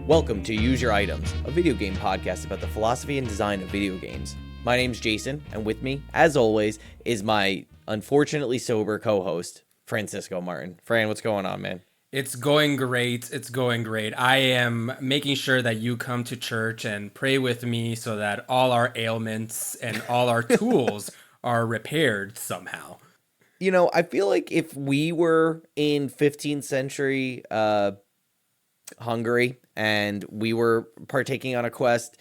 Welcome to Use Your Items, a video game podcast about the philosophy and design of video games. My name's Jason, and with me, as always, is my unfortunately sober co-host, Francisco Martin. Fran, what's going on, man? It's going great. It's going great. I am making sure that you come to church and pray with me so that all our ailments and all our tools are repaired somehow. You know, I feel like if we were in 15th century Hungary and we were partaking on a quest,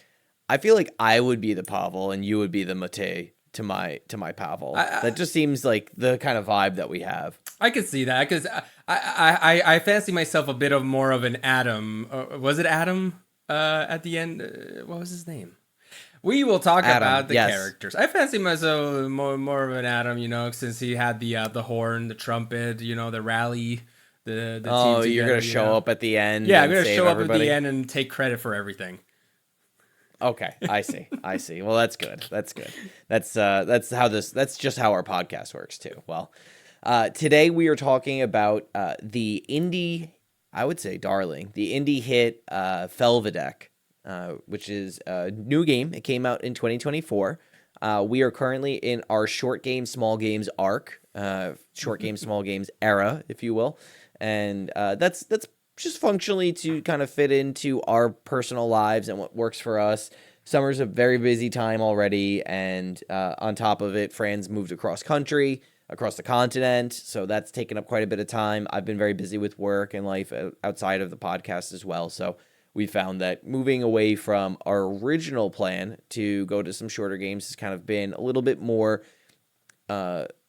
I feel like I would be the Pavol and you would be the Mate to my Pavol. That just seems like the kind of vibe that we have. I could see that because I fancy myself a bit of more of an Adam. Was it Adam at the end? What was his name? We will talk about the characters. I fancy myself more of an Adam, you know, since he had the horn, the trumpet, you know, the rally. The oh, team you're gonna show up at the end. Yeah, I'm gonna show up at the end and take credit for everything. Okay, I see. Well, that's good. That's just how our podcast works too. Well, today we are talking about the indie, I would say, darling, the indie hit Felvidek, which is a new game. It came out in 2024. We are currently in our short game, small games arc, short game, small games era, if you will. And that's just functionally to kind of fit into our personal lives and what works for us. Summer's a very busy time already, and on top of it, Fran's moved across country, across the continent, so that's taken up quite a bit of time. I've been very busy with work and life outside of the podcast as well, so we found that moving away from our original plan to go to some shorter games has kind of been a little bit more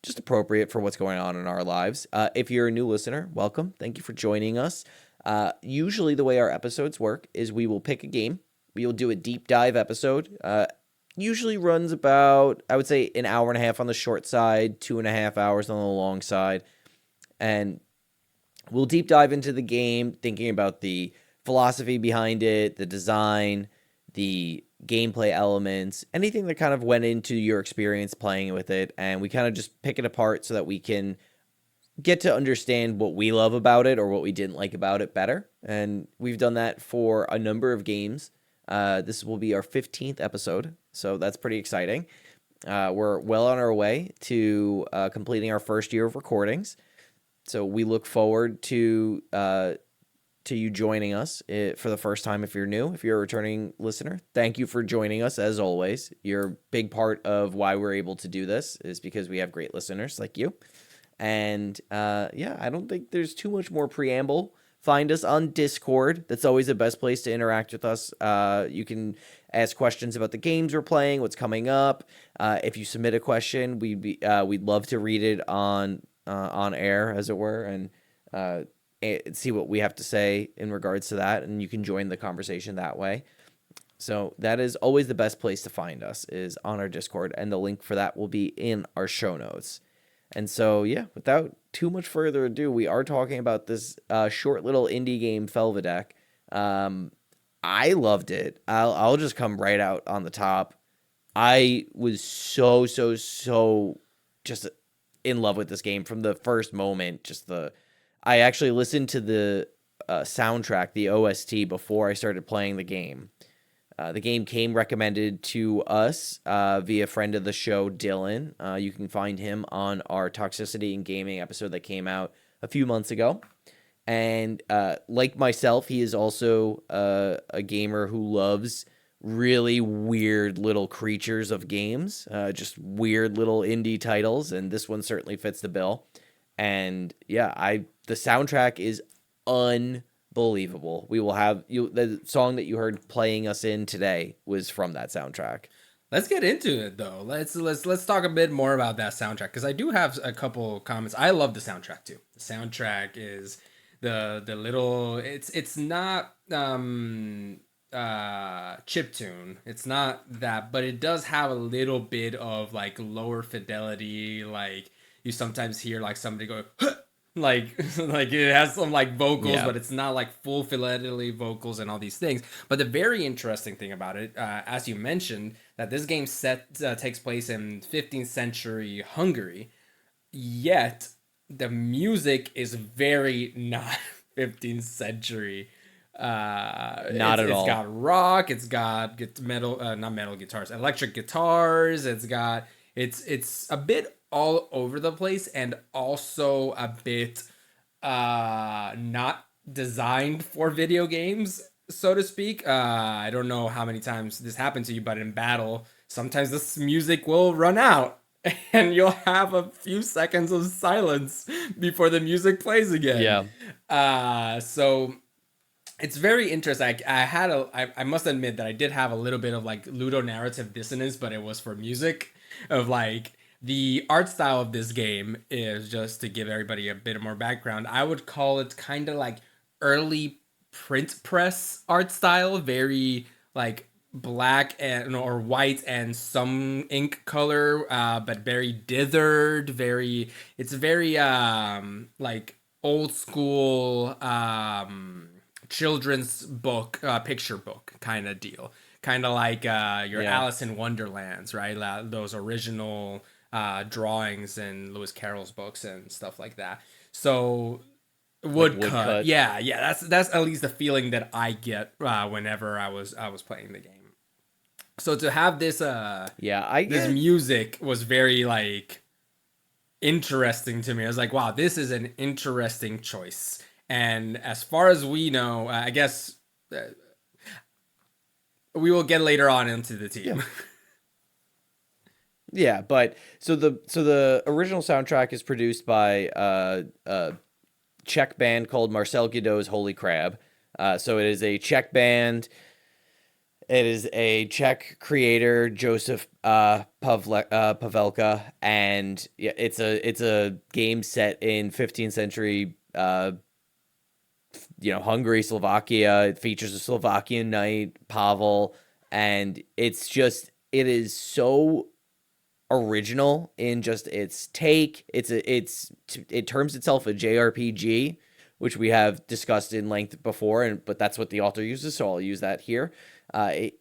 just appropriate for what's going on in our lives. If you're a new listener, welcome. Thank you for joining us. Usually the way our episodes work is we will pick a game. We will do a deep dive episode. Usually runs about, I would say, an hour and a half on the short side, 2.5 hours on the long side. And we'll deep dive into the game, thinking about the philosophy behind it, the design, the gameplay elements, anything that kind of went into your experience playing with it. And we kind of just pick it apart so that we can get to understand what we love about it or what we didn't like about it better. And we've done that for a number of games. This will be our 15th episode, so that's pretty exciting. We're well on our way to completing our first year of recordings. So we look forward to you joining us for the first time if you're new. If you're a returning listener, thank you for joining us as always. You're a big part of why we're able to do this is because we have great listeners like you. And I don't think there's too much more preamble. Find us on Discord. That's always the best place to interact with us. You can ask questions about the games we're playing, what's coming up. If you submit a question, we'd love to read it on air, as it were, and see what we have to say in regards to that. And you can join the conversation that way. So that is always the best place to find us is on our Discord, and the link for that will be in our show notes. And so, yeah, without too much further ado, we are talking about this short little indie game, Felvidek. I loved it. I'll just come right out on the top. I was so just in love with this game from the first moment. I actually listened to the soundtrack, the OST, before I started playing the game. The game came recommended to us via friend of the show, Dylan. You can find him on our Toxicity and Gaming episode that came out a few months ago. And like myself, he is also a gamer who loves really weird little creatures of games, just weird little indie titles. And this one certainly fits the bill. And yeah, the soundtrack is unbelievable. We will have the song that you heard playing us in today was from that soundtrack. Let's get into it though. Let's talk a bit more about that soundtrack because I do have a couple comments. I love the soundtrack too. The soundtrack is the little it's not chiptune. It's not that, but it does have a little bit of like lower fidelity. Like you sometimes hear like somebody go like it has some like vocals, but it's not like full fidelity vocals and all these things. But the very interesting thing about it, as you mentioned, that this game takes place in 15th century Hungary, yet the music is very not 15th century Not at all. It's got rock. It's got metal, not metal guitars, electric guitars. It's a bit all over the place, and also a bit not designed for video games, so to speak. I don't know how many times this happened to you, but in battle, sometimes this music will run out. And you'll have a few seconds of silence before the music plays again. Yeah. So it's very interesting. I must admit that I did have a little bit of like ludonarrative dissonance, but it was for music. Of like the art style of this game is, just to give everybody a bit more background, I would call it kind of like early print press art style, very like black and or white and some ink color, but very dithered. It's very like old school children's book, picture book kind of deal, kind of like your Alice in Wonderlands, right? Those original drawings in Lewis Carroll's books and stuff like that. So woodcut. Yeah, that's at least the feeling that I get whenever I was playing the game. So to have this this music was very like interesting to me. I was like, wow, this is an interesting choice. And as far as we know, I guess we will get later on into the team. Yeah, but so the original soundtrack is produced by a Czech band called Marcel Godot's Holy Crab. So it is a Czech band. It is a Czech creator, Josef Pavelka, and it's a game set in 15th century Hungary, Slovakia. It features a Slovakian knight, Pavol, and it is so original in just its take. It terms itself a JRPG, which we have discussed in length before, but that's what the author uses, so I'll use that here.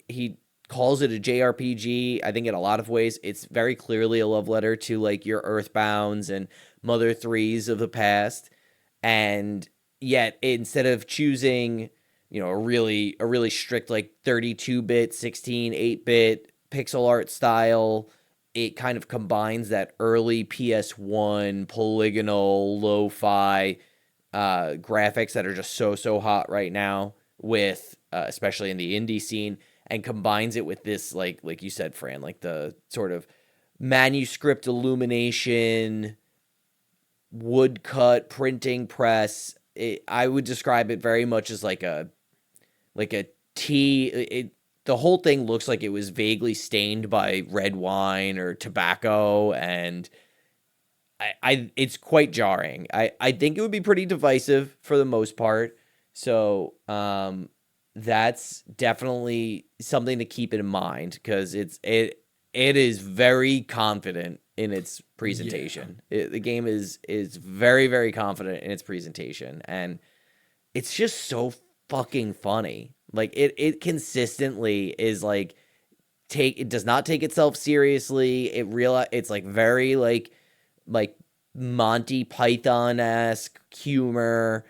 He calls it a JRPG. I think in a lot of ways it's very clearly a love letter to like your Earthbounds and Mother 3s of the past, and yet instead of choosing a really strict like 32-bit 16 8-bit pixel art style, it kind of combines that early PS1 polygonal lo-fi graphics that are just so hot right now, with especially in the indie scene, and combines it with this like you said, Fran, like the sort of manuscript illumination, woodcut printing press. I would describe it very much as like a tea. The whole thing looks like it was vaguely stained by red wine or tobacco, and it's quite jarring. I think it would be pretty divisive for the most part. So that's definitely something to keep in mind, because it is very confident in its presentation. Yeah. The game is very, very confident in its presentation, and it's just so fucking funny. Like it consistently is like it does not take itself seriously. It's like very like Monty Python-esque humor.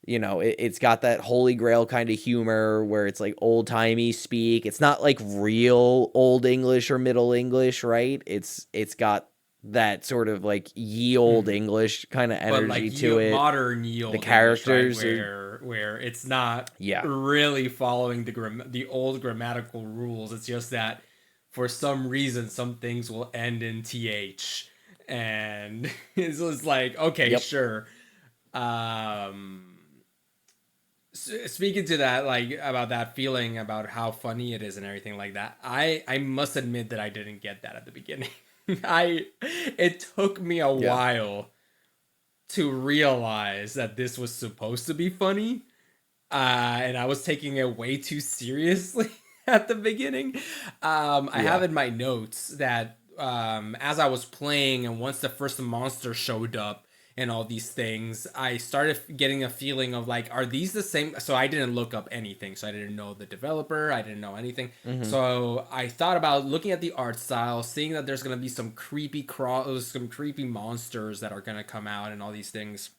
It's got that Holy Grail kind of humor where it's like old-timey speak. It's not like real Old English or Middle English, right? It's got that sort of like ye old English kind of energy to it. Modern ye old the characters English, right? Where it's not really following the old grammatical rules. It's just that for some reason some things will end in th, and it's just like, okay, sure. Speaking to that, like about that feeling about how funny it is and everything like that, I must admit that I didn't get that at the beginning. It took me a while to realize that this was supposed to be funny, and I was taking it way too seriously at the beginning. I have in my notes that as I was playing, and once the first monster showed up and all these things, I started getting a feeling of like, are these the same? So I didn't look up anything. So I didn't know the developer. I didn't know anything. Mm-hmm. So I thought about looking at the art style, seeing that there's going to be some creepy monsters that are going to come out and all these things.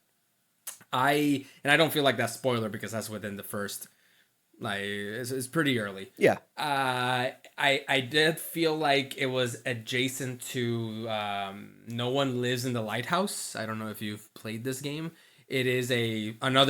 And I don't feel like that's spoiler because that's within the first Like it's pretty early. Yeah. I did feel like it was adjacent to No One Lives in the Lighthouse. I don't know if you've played this game. It is I don't know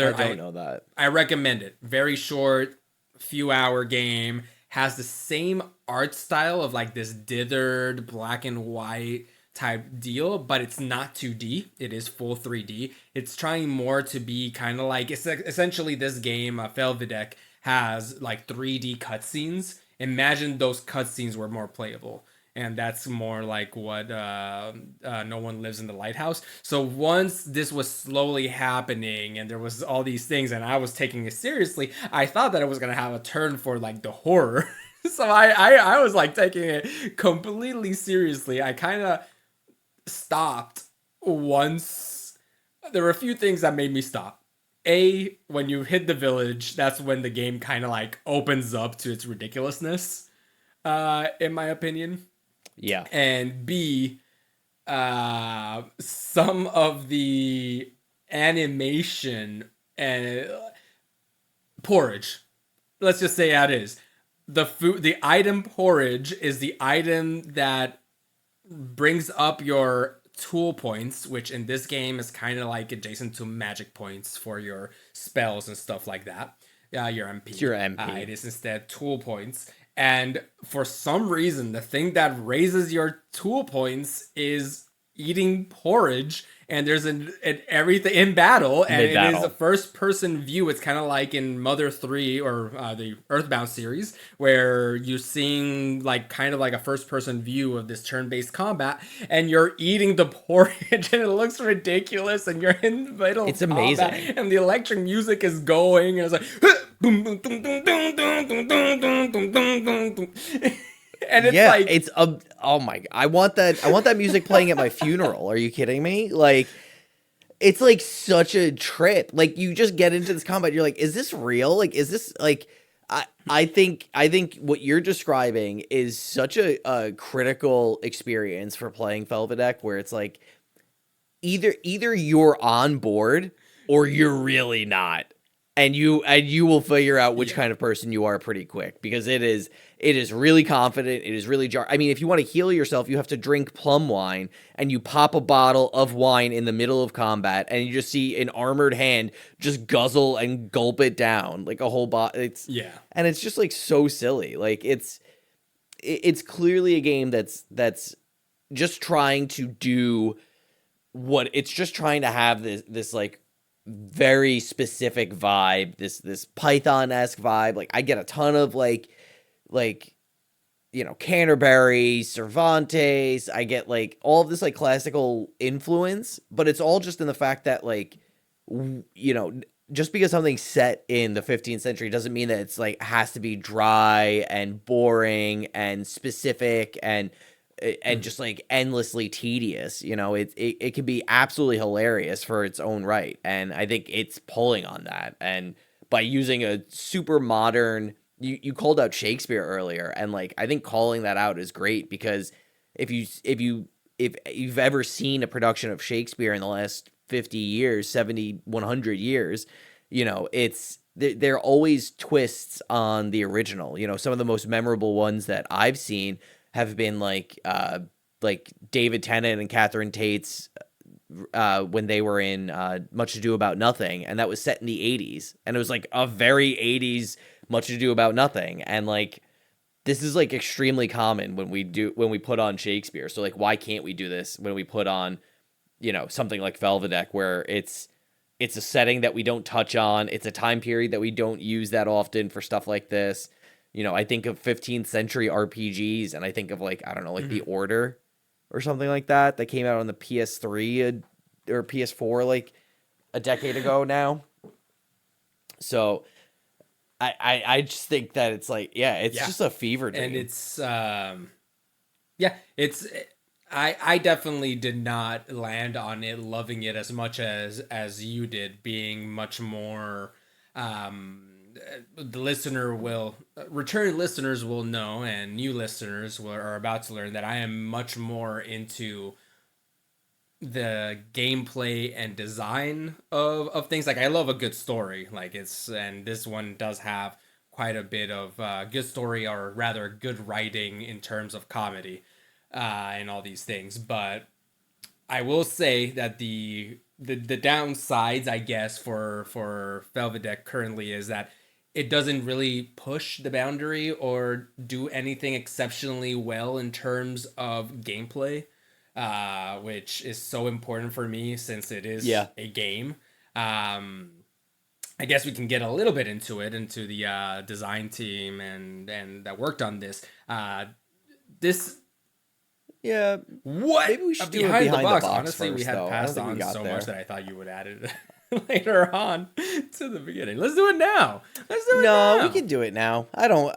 that. I recommend it. Very short, few hour game. Has the same art style of like this dithered black and white type deal, but it's not 2D. It is full 3D. It's trying more to be kind of like it's essentially this game, Felvidek, has like 3D cutscenes. Imagine those cutscenes were more playable. And that's more like what No One Lives in the Lighthouse. So once this was slowly happening and there was all these things and I was taking it seriously, I thought that it was going to have a turn for like the horror. So I was like taking it completely seriously. I kind of stopped once. There were a few things that made me stop. When you hit the village, that's when the game kind of like opens up to its ridiculousness, in my opinion. Yeah. And B, some of the animation and porridge. Let's just say how it is. The item porridge is the item that brings up your tool points, which in this game is kind of like adjacent to magic points for your spells and stuff like that. Your MP. It's your MP. It is instead tool points. And for some reason, the thing that raises your tool points is eating porridge. And there's an everything in battle, and it is a first-person view. It's kind of like in Mother 3 or the Earthbound series, where you're seeing like kind of like a first-person view of this turn-based combat, and you're eating the porridge, and it looks ridiculous, and you're in the middle. It's amazing, combat, and the electric music is going, and it's like boom, boom, boom, boom, boom, boom, boom, boom, boom, boom. And it's like it's oh my god, I want that music playing at my funeral. Are you kidding me? Like, it's like such a trip. Like, you just get into this combat, you're like, is this real? Like, is this like I think what you're describing is such a critical experience for playing Felvidek, where it's like either you're on board or you're really not. And you will figure out which kind of person you are pretty quick, because it is really confident. It is really I mean, if you want to heal yourself, you have to drink plum wine, and you pop a bottle of wine in the middle of combat, and you just see an armored hand just guzzle and gulp it down like a whole and it's just like so silly. Like, it's clearly a game that's just trying to do what it's just trying to have this like very specific vibe, this Python-esque vibe. Like, I get a ton of like you know, Canterbury, Cervantes. I get like all of this like classical influence, but it's all just in the fact that like you know, just because something's set in the 15th century doesn't mean that it's like has to be dry and boring and specific and just like endlessly tedious. You know, it can be absolutely hilarious for its own right, and I think it's pulling on that. And by using a super modern, you called out Shakespeare earlier, and like I think calling that out is great, because if you've ever seen a production of Shakespeare in the last 50 years, 70, 100 years, you know, there are always twists on the original. You know, some of the most memorable ones that I've seen have been like David Tennant and Catherine Tate's when they were in Much Ado About Nothing, and that was set in the 80s, and it was like a very 80s Much Ado About Nothing, and like this is like extremely common when we put on Shakespeare. So like, why can't we do this when we put on, you know, something like Felvidek, where it's a setting that we don't touch on, it's a time period that we don't use that often for stuff like this. You know, I think of 15th century RPGs, and I think of like, I don't know, like The Order or something like that came out on the PS3 or PS4 like a decade ago now. So I just think that it's like, it's just a fever dream. And it's I definitely did not land on it loving it as much as you did, being much more the return listeners will know, and new listeners are about to learn that I am much more into the gameplay and design of things. Like, I love a good story, like and this one does have quite a bit of good story, or rather good writing in terms of comedy and all these things. But I will say that the downsides, I guess, for Felvidek currently is that it doesn't really push the boundary or do anything exceptionally well in terms of gameplay, which is so important for me since it is a game. I guess we can get a little bit into the design team and that worked on this. Yeah. What? Maybe we should do behind it behind the box. Honestly, we had passed on so there. much that I thought you would add it later on to the beginning. Let's do it now. No, we can do it now. I don't.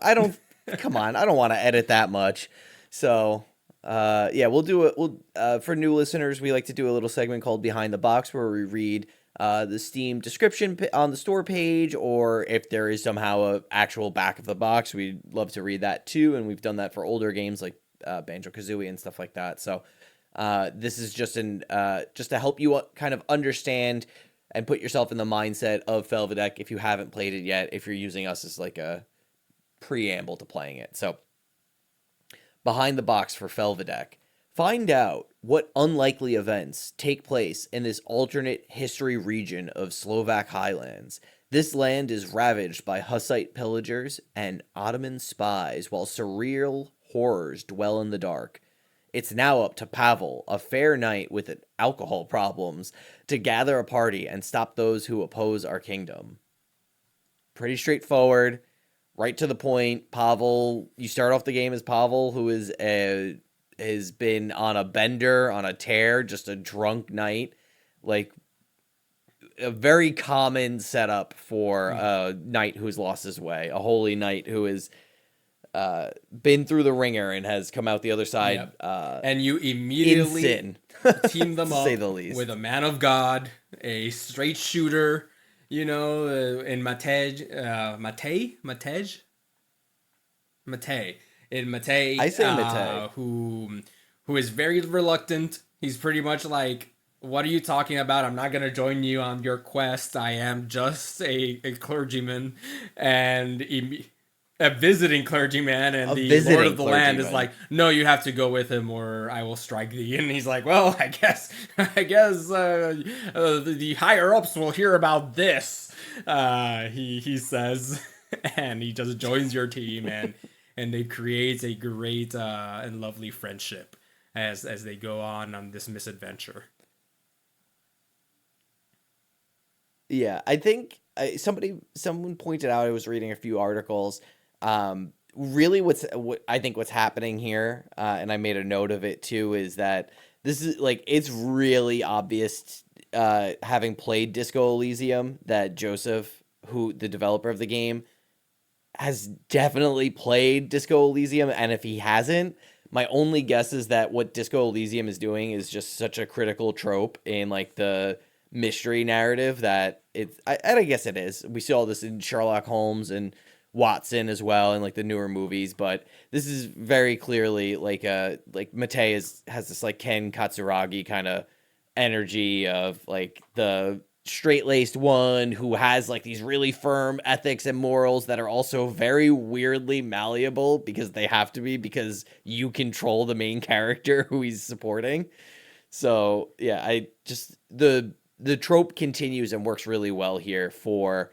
Come on, I don't want to edit that much. So, we'll do it. For new listeners, we like to do a little segment called Behind the Box, where we read the Steam description on the store page, or if there is somehow a actual back of the box, we'd love to read that too. And we've done that for older games like Banjo-Kazooie and stuff like that. So this is just to help you kind of understand and put yourself in the mindset of Felvidek if you haven't played it yet, if you're using us as like a preamble to playing it. So behind the box for Felvidek. Find out what unlikely events take place in this alternate history region of Slovak highlands. This land is ravaged by Hussite pillagers and Ottoman spies, while surreal horrors dwell in the dark. It's now up to Pavol, a fair knight with alcohol problems, to gather a party and stop those who oppose our kingdom. Pretty straightforward, right to the point. Pavol, you start off the game as Pavol, who has been on a bender, on a tear, just a drunk knight. Like, a very common setup for a knight who's lost his way, a holy knight who has been through the ringer and has come out the other side. Yep. And you immediately team them up say the least. With a man of God, a straight shooter, in Matej. In Matej. I say Matej. Who is very reluctant. He's pretty much like, what are you talking about? I'm not going to join you on your quest. I am just a clergyman. And a visiting clergyman, and the Lord of the land is like, no, you have to go with him or I will strike thee. And he's like, well, I guess the higher ups will hear about this. He says, and he just joins your team, and they create a great and lovely friendship as they go on this misadventure. Yeah, I think someone pointed out, I was reading a few articles. Really what's happening here, and I made a note of it too, is that this is like, it's really obvious, having played Disco Elysium, that Joseph, who the developer of the game, has definitely played Disco Elysium. And if he hasn't, my only guess is that what Disco Elysium is doing is just such a critical trope in like the mystery narrative that I guess it is. We see all this in Sherlock Holmes and Watson as well, in like the newer movies, but this is very clearly like Matei has this like Ken Katsuragi kind of energy of like the straight-laced one who has like these really firm ethics and morals that are also very weirdly malleable because they have to be, because you control the main character who he's supporting. So yeah, the trope continues and works really well here for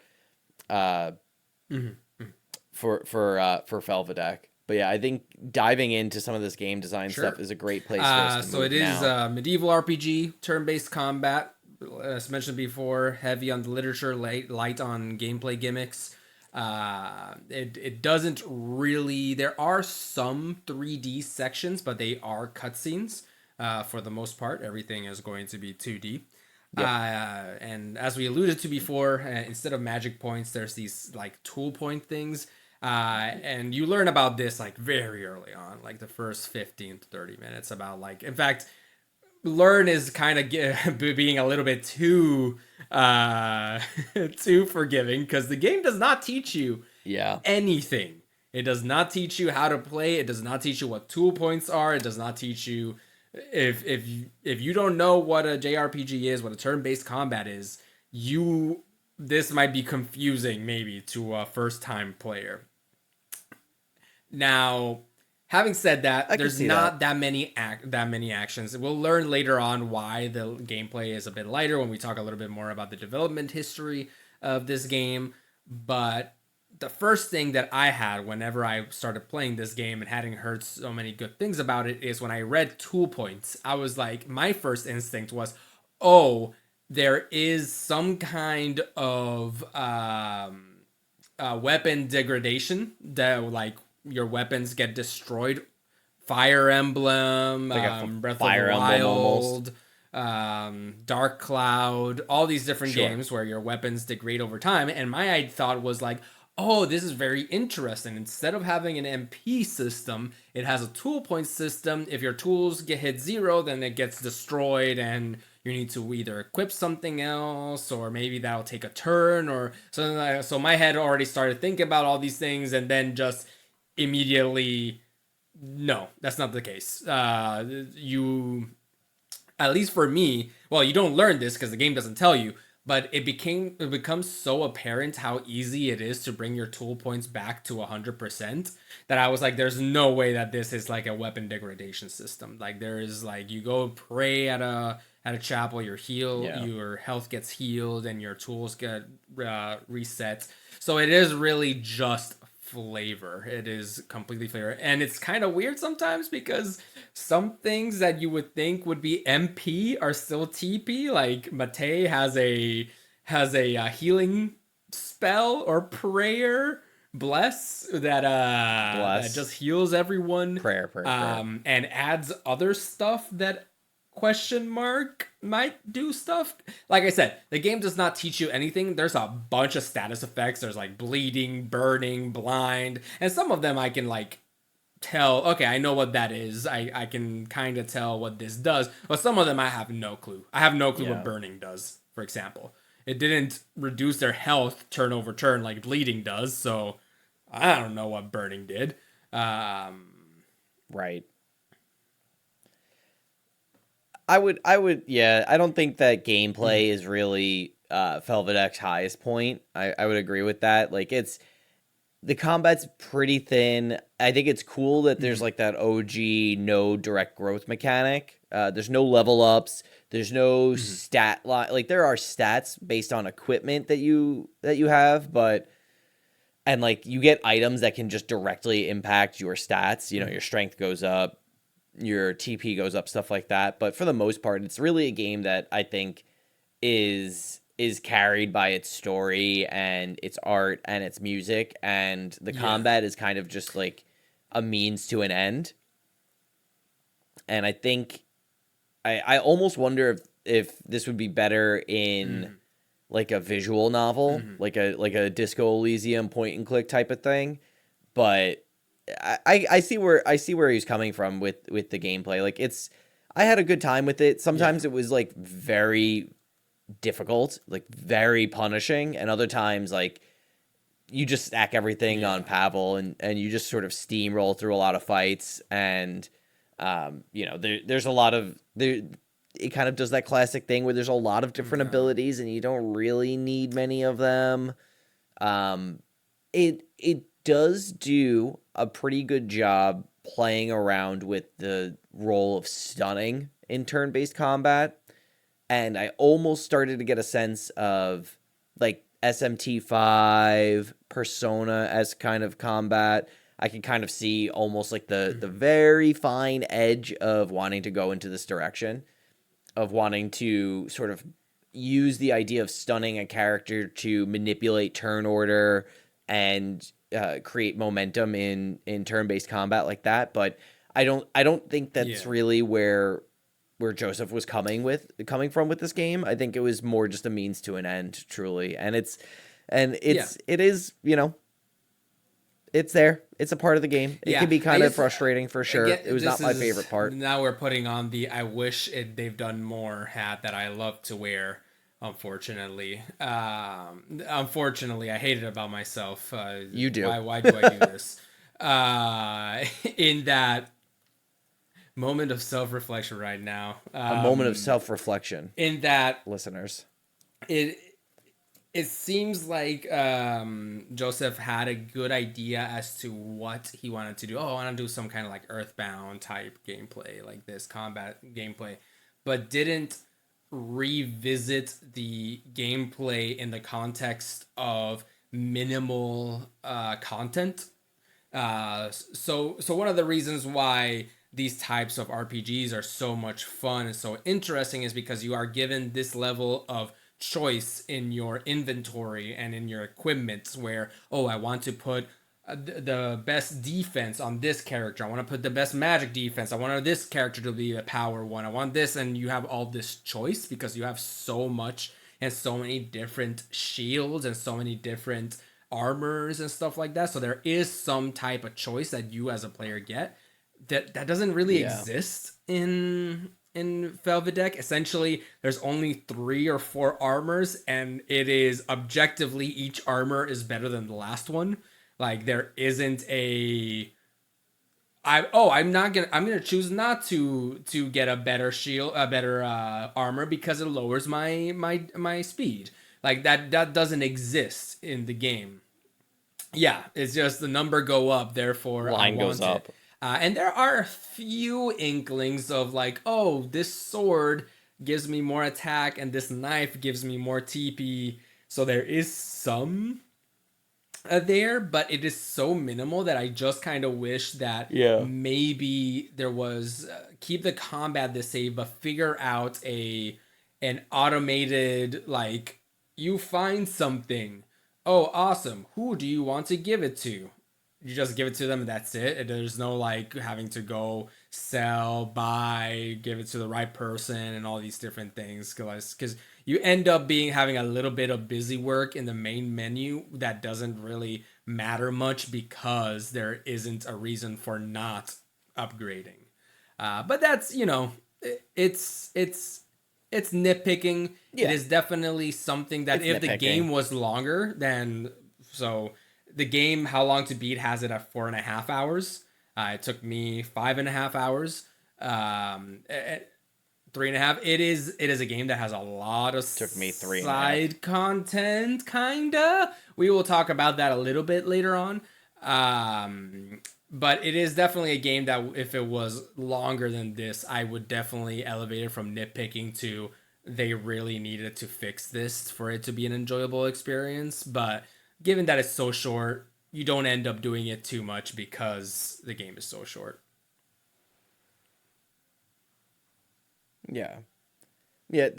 Felvidek. But yeah, I think diving into some of this game design stuff is a great place for us to so move it is now. Medieval RPG, turn-based combat, as mentioned before, heavy on the literature, light on gameplay gimmicks. It doesn't really, there are some 3D sections, but they are cutscenes. For the most part, everything is going to be 2D. Yep. And as we alluded to before, instead of magic points, there's these like tool point things. And you learn about this like very early on, like the first 15 to 30 minutes, about like, in fact, learn is kind of being a little bit too too forgiving, because the game does not teach you anything. It does not teach you how to play. It does not teach you what tool points are. It does not teach you, if you don't know what a JRPG is, what a turn-based combat is, you this might be confusing maybe to a first-time player. Now, having said that, there's not that many actions. We'll learn later on why the gameplay is a bit lighter when we talk a little bit more about the development history of this game. But the first thing that I had whenever I started playing this game and having heard so many good things about it is when I read tool points. I was like, my first instinct was, oh, there is some kind of weapon degradation that like your weapons get destroyed. Fire Emblem, like Breath Fire of the Emblem Wild, Dark Cloud, all these different games where your weapons degrade over time. And my thought was like, oh, this is very interesting. Instead of having an MP system, it has a tool point system. If your tools get hit 0, then it gets destroyed and you need to either equip something else or maybe that'll take a turn or something like that. So my head already started thinking about all these things and then just immediately, no, that's not the case. You, at least for me, well, you don't learn this because the game doesn't tell you, but it becomes so apparent how easy it is to bring your tool points back to 100% that I was like, there's no way that this is like a weapon degradation system. Like there is like, you go pray at a chapel, your health gets healed and your tools get reset. So it is really just flavor. It is completely flavor, and it's kind of weird sometimes because some things that you would think would be MP are still TP. Like Mate has a healing spell or prayer bless that just heals everyone. Prayer. And adds other stuff that question mark might do stuff. Like I said, the game does not teach you anything. There's a bunch of status effects. There's like bleeding, burning, blind, and some of them I can like tell, okay, I know what that is. I can kind of tell what this does, but some of them I have no clue. I have no clue what burning does, for example. It didn't reduce their health turn over turn like bleeding does, so I don't know what burning did. Right. I would, yeah. I don't think that gameplay is really Felvidek's highest point. I would agree with that. Like the combat's pretty thin. I think it's cool that there's like that OG no direct growth mechanic. There's no level ups. There's no stat like there are stats based on equipment that you have, but and like you get items that can just directly impact your stats. You know, your strength goes up, your TP goes up, stuff like that. But for the most part, it's really a game that I think is carried by its story and its art and its music, and the combat is kind of just like a means to an end. And I think I almost wonder if this would be better in like a visual novel, like a Disco Elysium point and click type of thing. But I see where he's coming from with the gameplay. Like I had a good time with it. Sometimes it was like very difficult, like very punishing, and other times like you just stack everything on Pavol and you just sort of steamroll through a lot of fights, and you know, there's a lot of it kind of does that classic thing where there's a lot of different abilities and you don't really need many of them. It does do a pretty good job playing around with the role of stunning in turn-based combat. And I almost started to get a sense of like SMT5, Persona as kind of combat. I can kind of see almost like the very fine edge of wanting to go into this direction, of wanting to sort of use the idea of stunning a character to manipulate turn order and create momentum in turn-based combat like that. But I don't think that's really where Joseph was coming from with this game. I think it was more just a means to an end, truly. And it is, you know, it's there. It's a part of the game. It can be kind of frustrating for sure. It was not my favorite part. Now we're putting on the I wish they've done more hat that I love to wear. Unfortunately, I hate it about myself. You do. Why do I do this? In that moment of self-reflection right now. A moment of self-reflection. In that listeners, it it seems like Joseph had a good idea as to what he wanted to do. Oh, I want to do some kind of like Earthbound type gameplay, like this combat gameplay, but didn't revisit the gameplay in the context of minimal content. So one of the reasons why these types of RPGs are so much fun and so interesting is because you are given this level of choice in your inventory and in your equipment where, oh, I want to put the best defense on this character. I want to put the best magic defense. I want this character to be a power one. I want this, and you have all this choice because you have so much and so many different shields and so many different armors and stuff like that. So there is some type of choice that you as a player get that doesn't really exist in Felvidek. Essentially, there's only 3 or 4 armors, and it is objectively each armor is better than the last one. Like there isn't I'm gonna choose not to get a better shield, a better armor because it lowers my speed. Like that doesn't exist in the game. Yeah, it's just the number go up, therefore Line goes up. And there are a few inklings of like, oh, this sword gives me more attack and this knife gives me more TP. So there is some there, but it is so minimal that I just kind of wish that maybe there was keep the combat the same, but figure out an automated like you find something. Oh, awesome! Who do you want to give it to? You just give it to them and that's it. There's no like having to go sell, buy, give it to the right person and all these different things because you end up having a little bit of busy work in the main menu that doesn't really matter much because there isn't a reason for not upgrading. But that's it's nitpicking. Yeah. It is definitely something that if the game was longer, then so the game How Long to Beat has it at 4.5 hours. It took me 5.5 hours. 3.5. It is a game that has a lot of Took me 3.5. side content, kinda. We will talk about that a little bit later on. But it is definitely a game that if it was longer than this, I would definitely elevate it from nitpicking to they really needed to fix this for it to be an enjoyable experience. But given that it's so short, you don't end up doing it too much because the game is so short. Yeah. Yeah,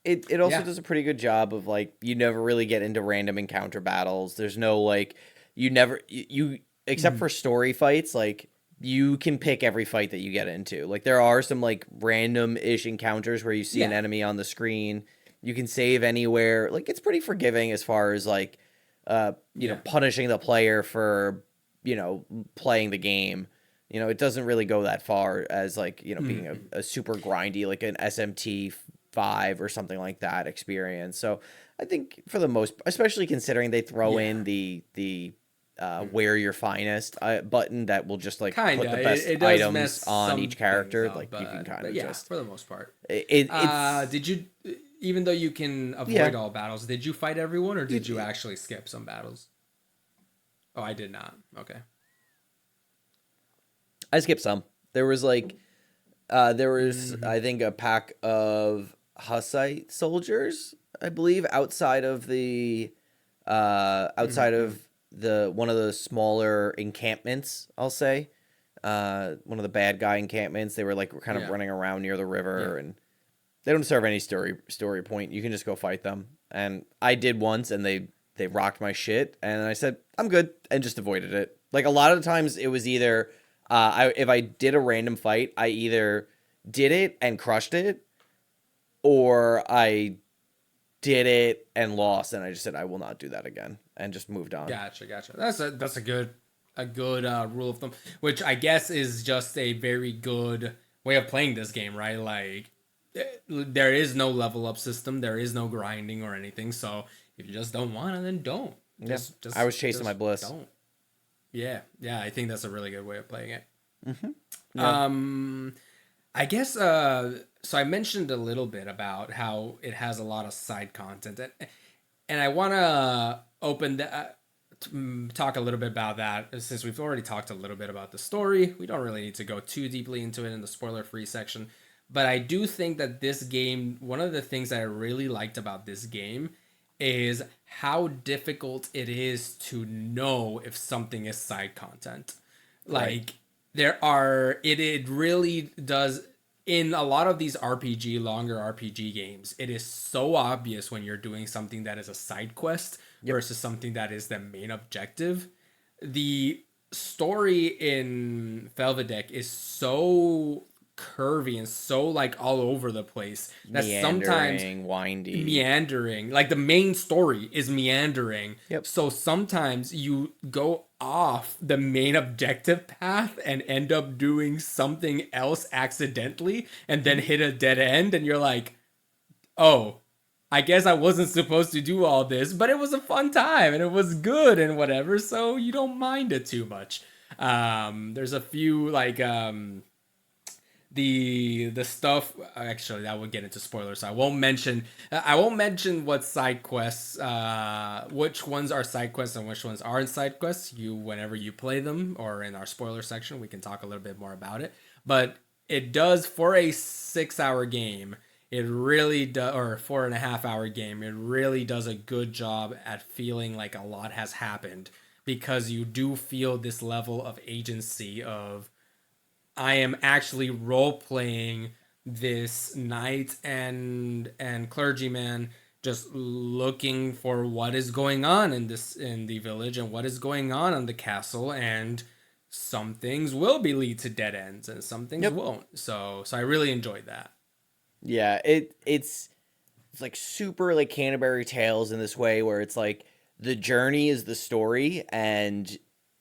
it also does a pretty good job of like you never really get into random encounter battles. There's no like you never you except for story fights, like you can pick every fight that you get into. Like there are some like random-ish encounters where you see an enemy on the screen. You can save anywhere. Like it's pretty forgiving as far as like you know, punishing the player for, you know, playing the game. You know, it doesn't really go that far as like, you know, being a super grindy, like an SMT 5 or something like that experience. So I think for the most, especially considering they throw in the wear your finest button that will just like put the best items on each character. Like you can kind of just, for the most part. It's did you, even though you can avoid all battles, did you fight everyone or did you actually skip some battles? Oh, I did not. Okay. I skipped some. There was like, I think a pack of Hussite soldiers, I believe, outside of the one of the smaller encampments, I'll say. One of the bad guy encampments. They were like kind of running around near the river and they don't serve any story point. You can just go fight them. And I did once and they rocked my shit and I said, I'm good, and just avoided it. Like a lot of the times it was either if I did a random fight, I either did it and crushed it, or I did it and lost, and I just said I will not do that again, and just moved on. Gotcha. That's a good rule of thumb, which I guess is just a very good way of playing this game, right? Like there is no level up system, there is no grinding or anything. So if you just don't want it, then don't. Just I was chasing my bliss. Don't. Yeah, I think that's a really good way of playing it. I guess so I mentioned a little bit about how it has a lot of side content. And I want to open the talk a little bit about that since we've already talked a little bit about the story. We don't really need to go too deeply into it in the spoiler free section. But I do think that this game, one of the things that I really liked about this game is how difficult it is to know if something is side content. Right. Like it really does in a lot of these longer RPG games, it is so obvious when you're doing something that is a side quest versus something that is the main objective. The story in Felvidek is so curvy and so like all over the place that sometimes Meandering, windy. meandering, like the main story is meandering. Yep. So sometimes you go off the main objective path and end up doing something else accidentally and then hit a dead end and you're like, oh, I guess I wasn't supposed to do all this, but it was a fun time and it was good and whatever, so you don't mind it too much. There's a few like the stuff actually that would get into spoilers, so I won't mention what side quests, which ones are side quests and which ones aren't side quests. You whenever you play them or in our spoiler section we can talk a little bit more about it, but it does for a 6-hour game, it really does, or 4.5-hour game, it really does a good job at feeling like a lot has happened, because you do feel this level of agency of I am actually role playing this knight and clergyman, just looking for what is going on in the village and what is going on in the castle, and some things will be lead to dead ends and some things won't. So I really enjoyed that. Yeah, it's like super like Canterbury Tales in this way where it's like the journey is the story, and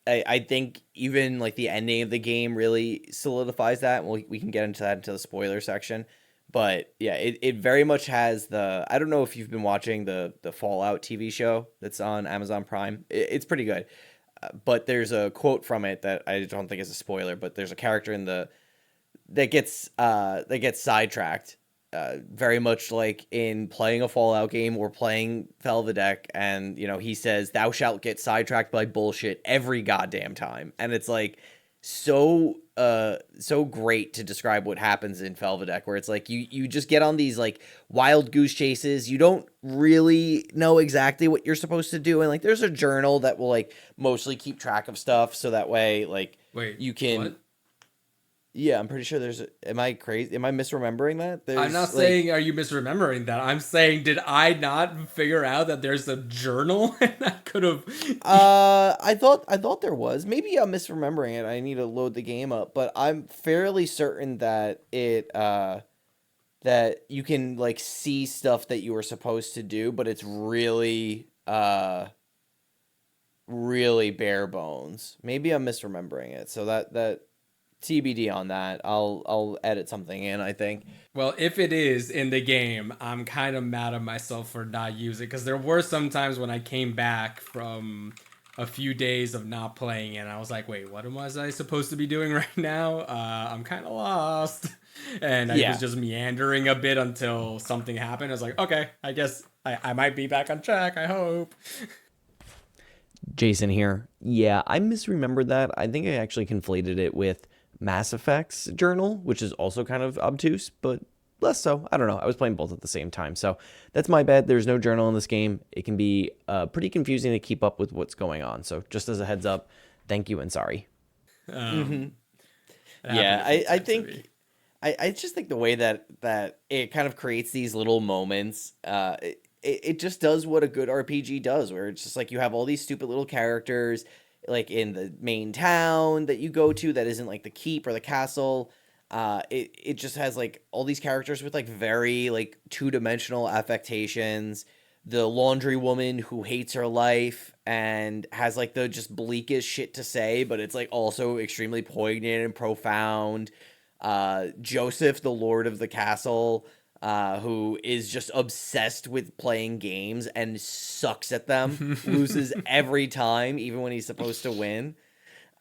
I think even like the ending of the game really solidifies that. We can get into that into the spoiler section. But yeah, it very much has the, I don't know if you've been watching the Fallout TV show that's on Amazon Prime. It's pretty good. But there's a quote from it that I don't think is a spoiler, but there's a character in the that gets sidetracked, very much like in playing a Fallout game or playing Felvidek, and he says, "Thou shalt get sidetracked by bullshit every goddamn time," and it's like so great to describe what happens in Felvidek, where it's like you just get on these like wild goose chases. You don't really know exactly what you're supposed to do, and like there's a journal that will like mostly keep track of stuff, so that way like Wait, you can. what? Yeah, I'm pretty sure there's. Am I crazy? Am I misremembering that? I'm not saying are you misremembering that. I'm saying did I not figure out that there's a journal and I could have. I thought there was. Maybe I'm misremembering it. I need to load the game up, but I'm fairly certain that that you can like see stuff that you were supposed to do, but it's really bare bones. Maybe I'm misremembering it. So that TBD on that. I'll edit something in, I think. Well, if it is in the game, I'm kind of mad at myself for not using it, because there were some times when I came back from a few days of not playing it and I was like, wait, what was I supposed to be doing right now? I'm kind of lost. And I was just meandering a bit until something happened. I was like, okay, I guess I might be back on track, I hope. Jason here. Yeah, I misremembered that. I think I actually conflated it with Mass Effect's journal, which is also kind of obtuse, but less so. I don't know. I was playing both at the same time. So that's my bad. There's no journal in this game. It can be pretty confusing to keep up with what's going on. So just as a heads up, thank you and sorry. Yeah, I think I just think the way that it kind of creates these little moments, it just does what a good RPG does, where it's just like you have all these stupid little characters like in the main town that you go to that isn't like the keep or the castle. It just has like all these characters with like very like two-dimensional affectations. The laundry woman who hates her life and has like the just bleakest shit to say, but it's like also extremely poignant and profound. Joseph, the lord of the castle, who is just obsessed with playing games and sucks at them, loses every time, even when he's supposed to win.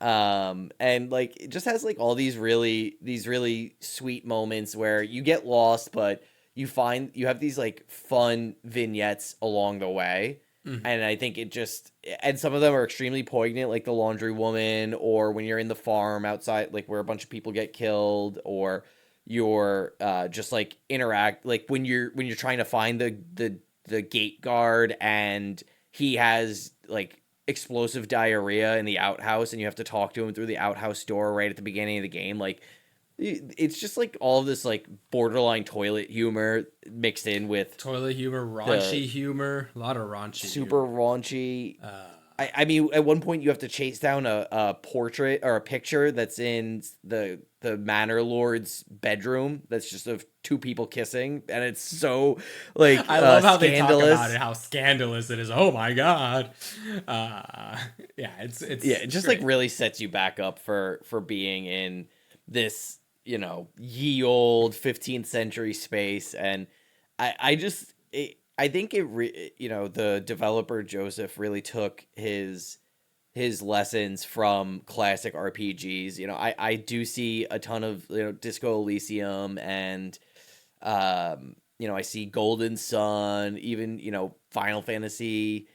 And like it just has like all these really sweet moments where you get lost, but you have these like fun vignettes along the way. And I think and some of them are extremely poignant, like the laundry woman, or when you're in the farm outside, like where a bunch of people get killed, or you're just like interact, like when you're trying to find the gate guard and he has like explosive diarrhea in the outhouse and you have to talk to him through the outhouse door right at the beginning of the game. Like, it's just like all of this like borderline toilet humor mixed in with toilet humor, raunchy humor, a lot of raunchy, super humor. Raunchy. I mean, at one point you have to chase down a portrait or a picture that's in the manor lord's bedroom. That's just of two people kissing, and it's so like I love how scandalous. they talk about it, how scandalous it is. Oh my god, yeah, it's it just great. like really sets you back up for being in this, you know, ye old 15th century space. And I think you know, the developer Joseph really took his lessons from classic RPGs. You know, I do see a ton of, you know, Disco Elysium and you know, I see Golden Sun, even, you know, Final Fantasy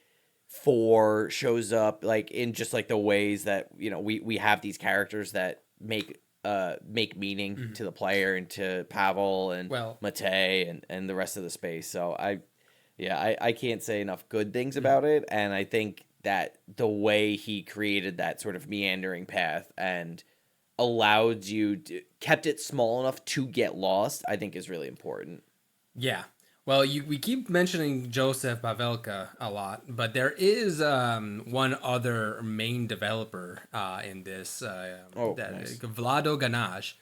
4 shows up like in just like the ways that, you know, we have these characters that make meaning to the player and to Pavol and Mate and the rest of the space. So I can't say enough good things about it, and I think that the way he created that sort of meandering path and kept it small enough to get lost, I think is really important. Yeah. Well, we keep mentioning Joseph Pavelka a lot, but there is one other main developer in this, Nice. Vlado Ganaj,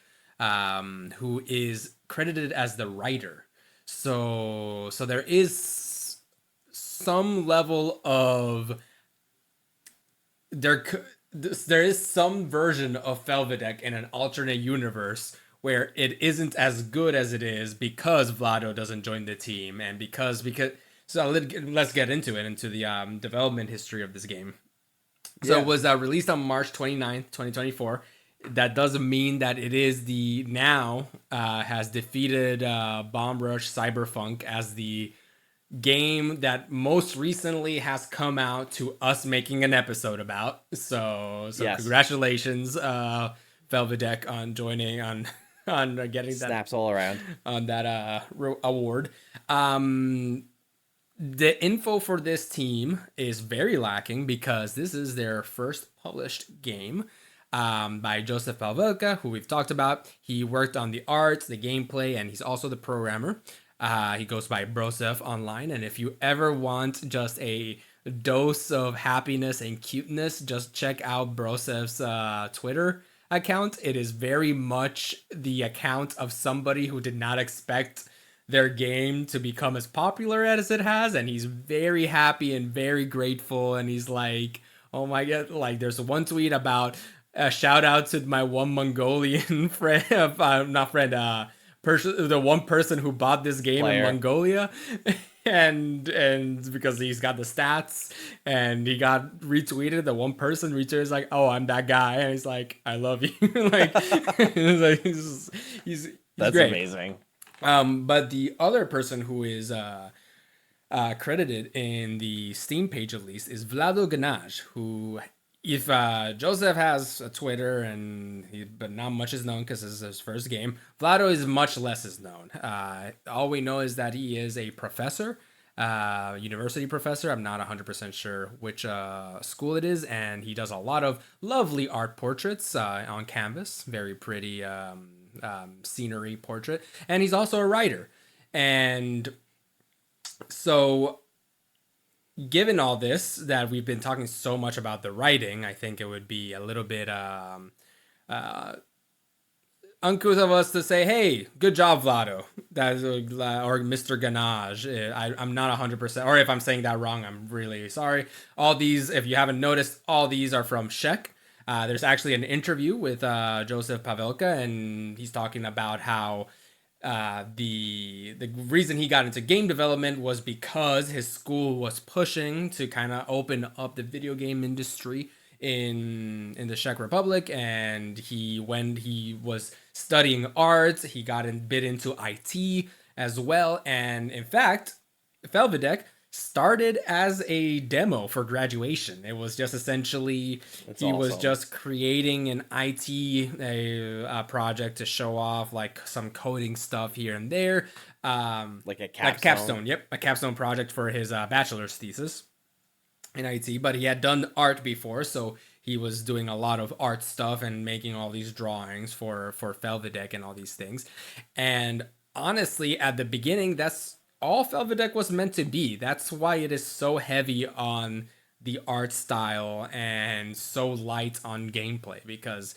who is credited as the writer. So there is some level of there is some version of Felvidek in an alternate universe where it isn't as good as it is because Vlado doesn't join the team, and because so let's get into the development history of this game. So it was released on March 29th, 2024. That doesn't mean that it is has defeated Bomb Rush Cyberpunk as the game that most recently has come out to us making an episode about. So yes. Congratulations, Felvidek, on joining on getting that snaps all around on that award. The info for this team is very lacking because this is their first published game by Joseph Pavelka, who we've talked about. He worked on the art, the gameplay, and he's also the programmer. He goes by Brosev online, and if you ever want just a dose of happiness and cuteness, just check out Brosev's Twitter account. It is very much the account of somebody who did not expect their game to become as popular as it has, and he's very happy and very grateful, and he's like, oh my god, like there's one tweet about a shout out to my one Mongolian friend, the one person who bought this game in Mongolia, and because he's got the stats, and he got retweeted. The one person retweeted is like, "Oh, I'm that guy," and he's like, "I love you." Like, he's that's great. Amazing. But the other person who is credited in the Steam page at least is Vlado Ganaj, who, if Joseph has a Twitter but not much is known because this is his first game, Vlado is much less is known. All we know is that he is a professor, university professor. I'm not 100% sure which school it is, and he does a lot of lovely art portraits on canvas, very pretty scenery portrait, and he's also a writer. And so, given all this, that we've been talking so much about the writing, I think it would be a little bit uncouth of us to say, hey, good job, Vlado, or Mr. Ganaj. I'm not 100%, or if I'm saying that wrong, I'm really sorry. All these, if you haven't noticed, all these are from Czech. There's actually an interview with Joseph Pavelka, and he's talking about how the reason he got into game development was because his school was pushing to kind of open up the video game industry in the Czech Republic, and when he was studying art, he got bit into IT, as well. And in fact, Felvidek started as a demo for graduation. It was just essentially he was just creating an IT project to show off like some coding stuff here and there. Like a capstone. Like a capstone. Yep, a capstone project for his bachelor's thesis in IT. But he had done art before, so he was doing a lot of art stuff and making all these drawings for Felvidek and all these things. And honestly, at the beginning, that's all Felvidek was meant to be. That's why it is so heavy on the art style and so light on gameplay, because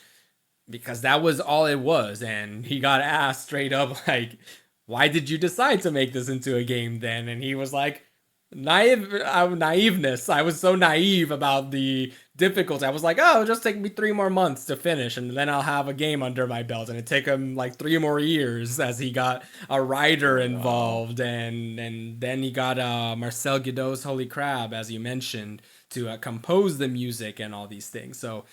that was all it was. And he got asked straight up, like, why did you decide to make this into a game then? And he was like, naiveness. I was so naive about the difficulty. I was like, oh, it'll just take me 3 more months to finish, and then I'll have a game under my belt. And it took him like 3 more years as he got a writer involved, and then he got Marcel Guidot's Holy Crab, as you mentioned, to compose the music and all these things. So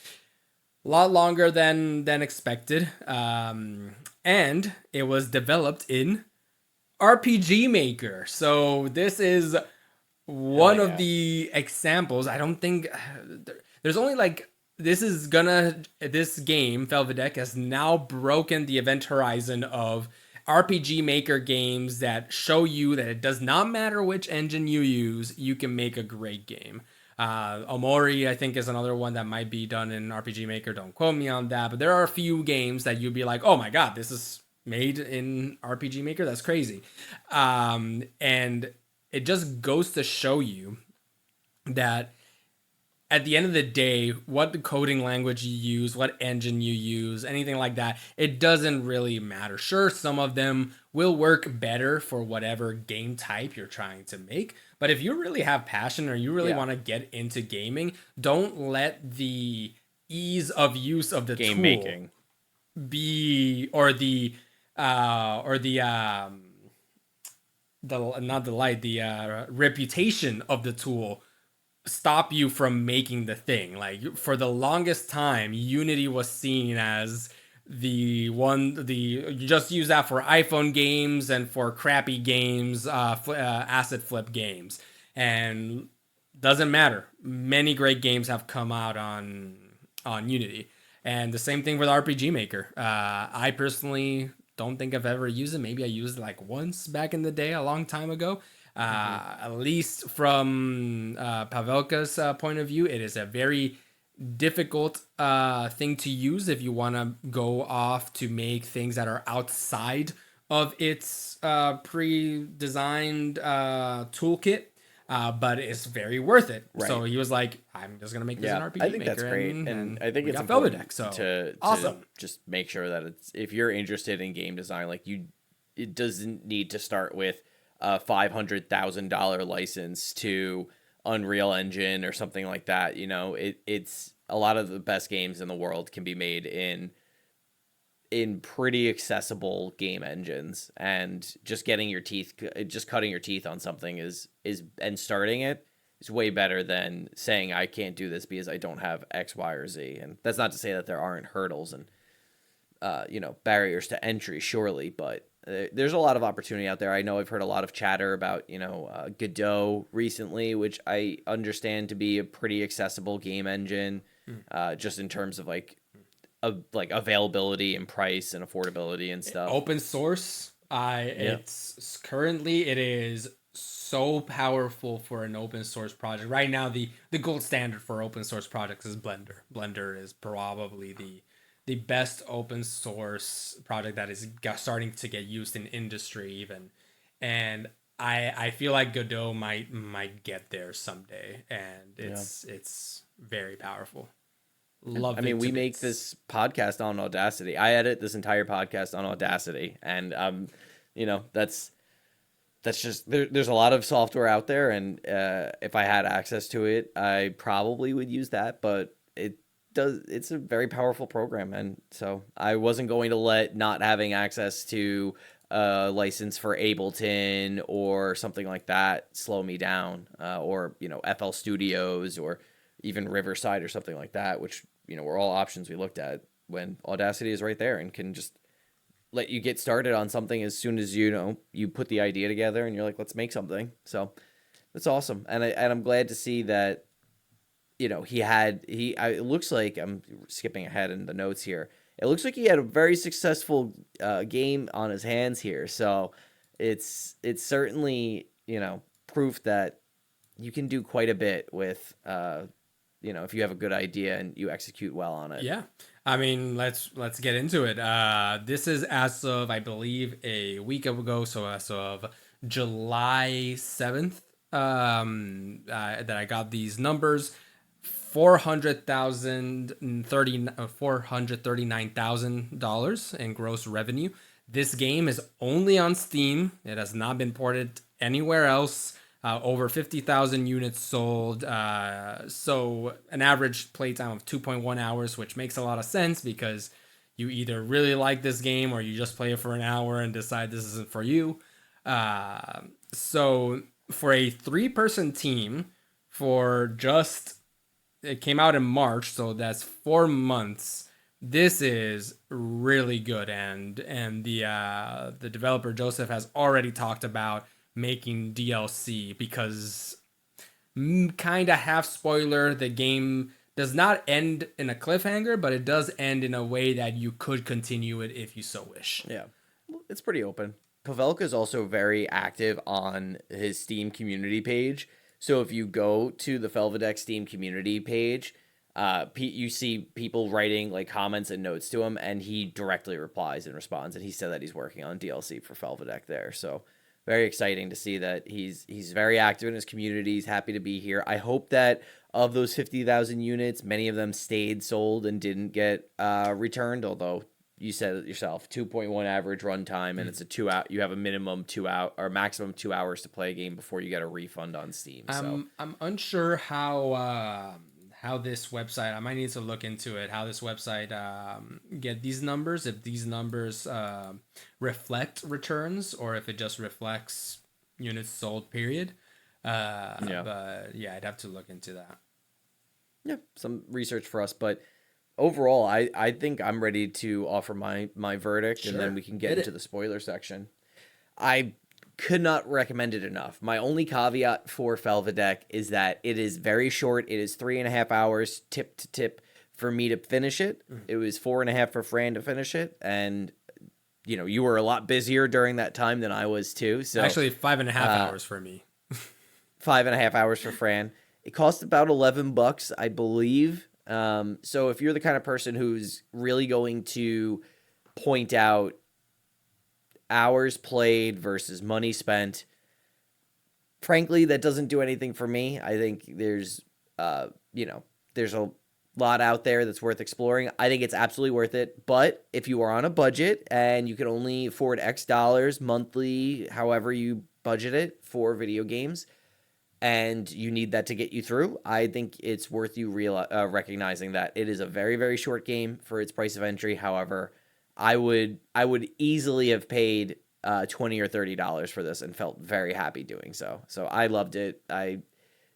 a lot longer than expected, and it was developed in RPG Maker. So this is one of the examples. I don't think there's only like this game Felvidek has now broken the event horizon of RPG Maker games that show you that it does not matter which engine you use, you can make a great game. Omori, I think, is another one that might be done in RPG Maker. Don't quote me on that, but there are a few games that you'd be like, oh my god, this is made in RPG Maker. That's crazy. And it just goes to show you that at the end of the day, what coding language you use, what engine you use, anything like that, it doesn't really matter. Sure, some of them will work better for whatever game type you're trying to make. But if you really have passion or you really want to get into gaming, don't let the ease of use of the game tool making be, or the reputation of the tool stop you from making the thing. Like, for the longest time, Unity was seen as you just use that for iPhone games and for crappy games, asset flip games, and doesn't matter. Many great games have come out on Unity, and the same thing with RPG Maker. I personally don't think I've ever used it. Maybe I used it like once back in the day, a long time ago. At least from Pavelka's point of view, it is a very difficult thing to use if you want to go off to make things that are outside of its pre-designed toolkit. But it's very worth it. Right. So he was like, I'm just going to make this an RPG Maker. I think that's great. And I think it's important Felvidek, to awesome. Just make sure that if you're interested in game design, like it doesn't need to start with a $500,000 license to Unreal Engine or something like that. You know, it's a lot of the best games in the world can be made in pretty accessible game engines, and just cutting your teeth on something and starting it is way better than saying I can't do this because I don't have X, Y, or Z. And that's not to say that there aren't hurdles and barriers to entry, surely, but there's a lot of opportunity out there. I know I've heard a lot of chatter about, Godot recently, which I understand to be a pretty accessible game engine, just in terms of like availability and price and affordability and stuff. Open source. It's currently, it is so powerful for an open source project. Right now, the gold standard for open source projects is Blender. Blender is probably the best open source project that is starting to get used in industry even. And I feel like Godot might get there someday, and it's very powerful. I mean, we make this podcast on Audacity. I edit this entire podcast on Audacity, and that's just there's a lot of software out there, and if I had access to it, I probably would use that. But it's a very powerful program, and so I wasn't going to let not having access to a license for Ableton or something like that slow me down, or FL Studios or even Riverside or something like that, which were all options we looked at, when Audacity is right there and can just let you get started on something as soon as you put the idea together and you're like, let's make something. So that's awesome, and I'm glad to see that. It looks like I'm skipping ahead in the notes here. It looks like he had a very successful game on his hands here. So it's certainly, proof that you can do quite a bit with, if you have a good idea and you execute well on it. Yeah. I mean, let's get into it. This is as of, I believe, a week ago. So as of July 7th, that I got these numbers. $439,000 in gross revenue. This game is only on Steam. It has not been ported anywhere else. Over 50,000 units sold. So an average playtime of 2.1 hours, which makes a lot of sense because you either really like this game or you just play it for an hour and decide this isn't for you. So for a 3-person team, it came out in March, so that's 4 months. This is really good, and the developer Joseph has already talked about making DLC because, kind of half spoiler, the game does not end in a cliffhanger, but it does end in a way that you could continue it if you so wish. Yeah, it's pretty open. Pavelka is also very active on his Steam community page. So if you go to the Felvidek Steam community page, you see people writing like comments and notes to him, and he directly replies and responds. And he said that he's working on DLC for Felvidek there. So very exciting to see that he's very active in his community. He's happy to be here. I hope that of those 50,000 units, many of them stayed sold and didn't get returned. Although you said it yourself, 2.1 average runtime, and it's a 2 hour. You have a minimum 2 hour or maximum 2 hours to play a game before you get a refund on Steam. So I'm unsure how this website. I might need to look into it. How this website get these numbers? If these numbers reflect returns or if it just reflects units sold. Period. Yeah. But yeah, I'd have to look into that. Yeah, some research for us, but overall, I think I'm ready to offer my verdict, Sure. and then we can get into the spoiler section. I could not recommend it enough. My only caveat for Felvidek is that it is very short. It is 3.5 hours tip to tip for me to finish it. It was 4.5 for Fran to finish it, and you were a lot busier during that time than I was too. So Actually, 5.5 hours for me. 5.5 hours for Fran. It cost about $11, I believe. So if you're the kind of person who's really going to point out hours played versus money spent, frankly, that doesn't do anything for me. I think there's a lot out there that's worth exploring. I think it's absolutely worth it. But if you are on a budget and you can only afford X dollars monthly, however you budget it for video games, and you need that to get you through, I think it's worth you recognizing that it is a very, very short game for its price of entry. However, I would easily have paid $20 or $30 for this and felt very happy doing so. So I loved it. I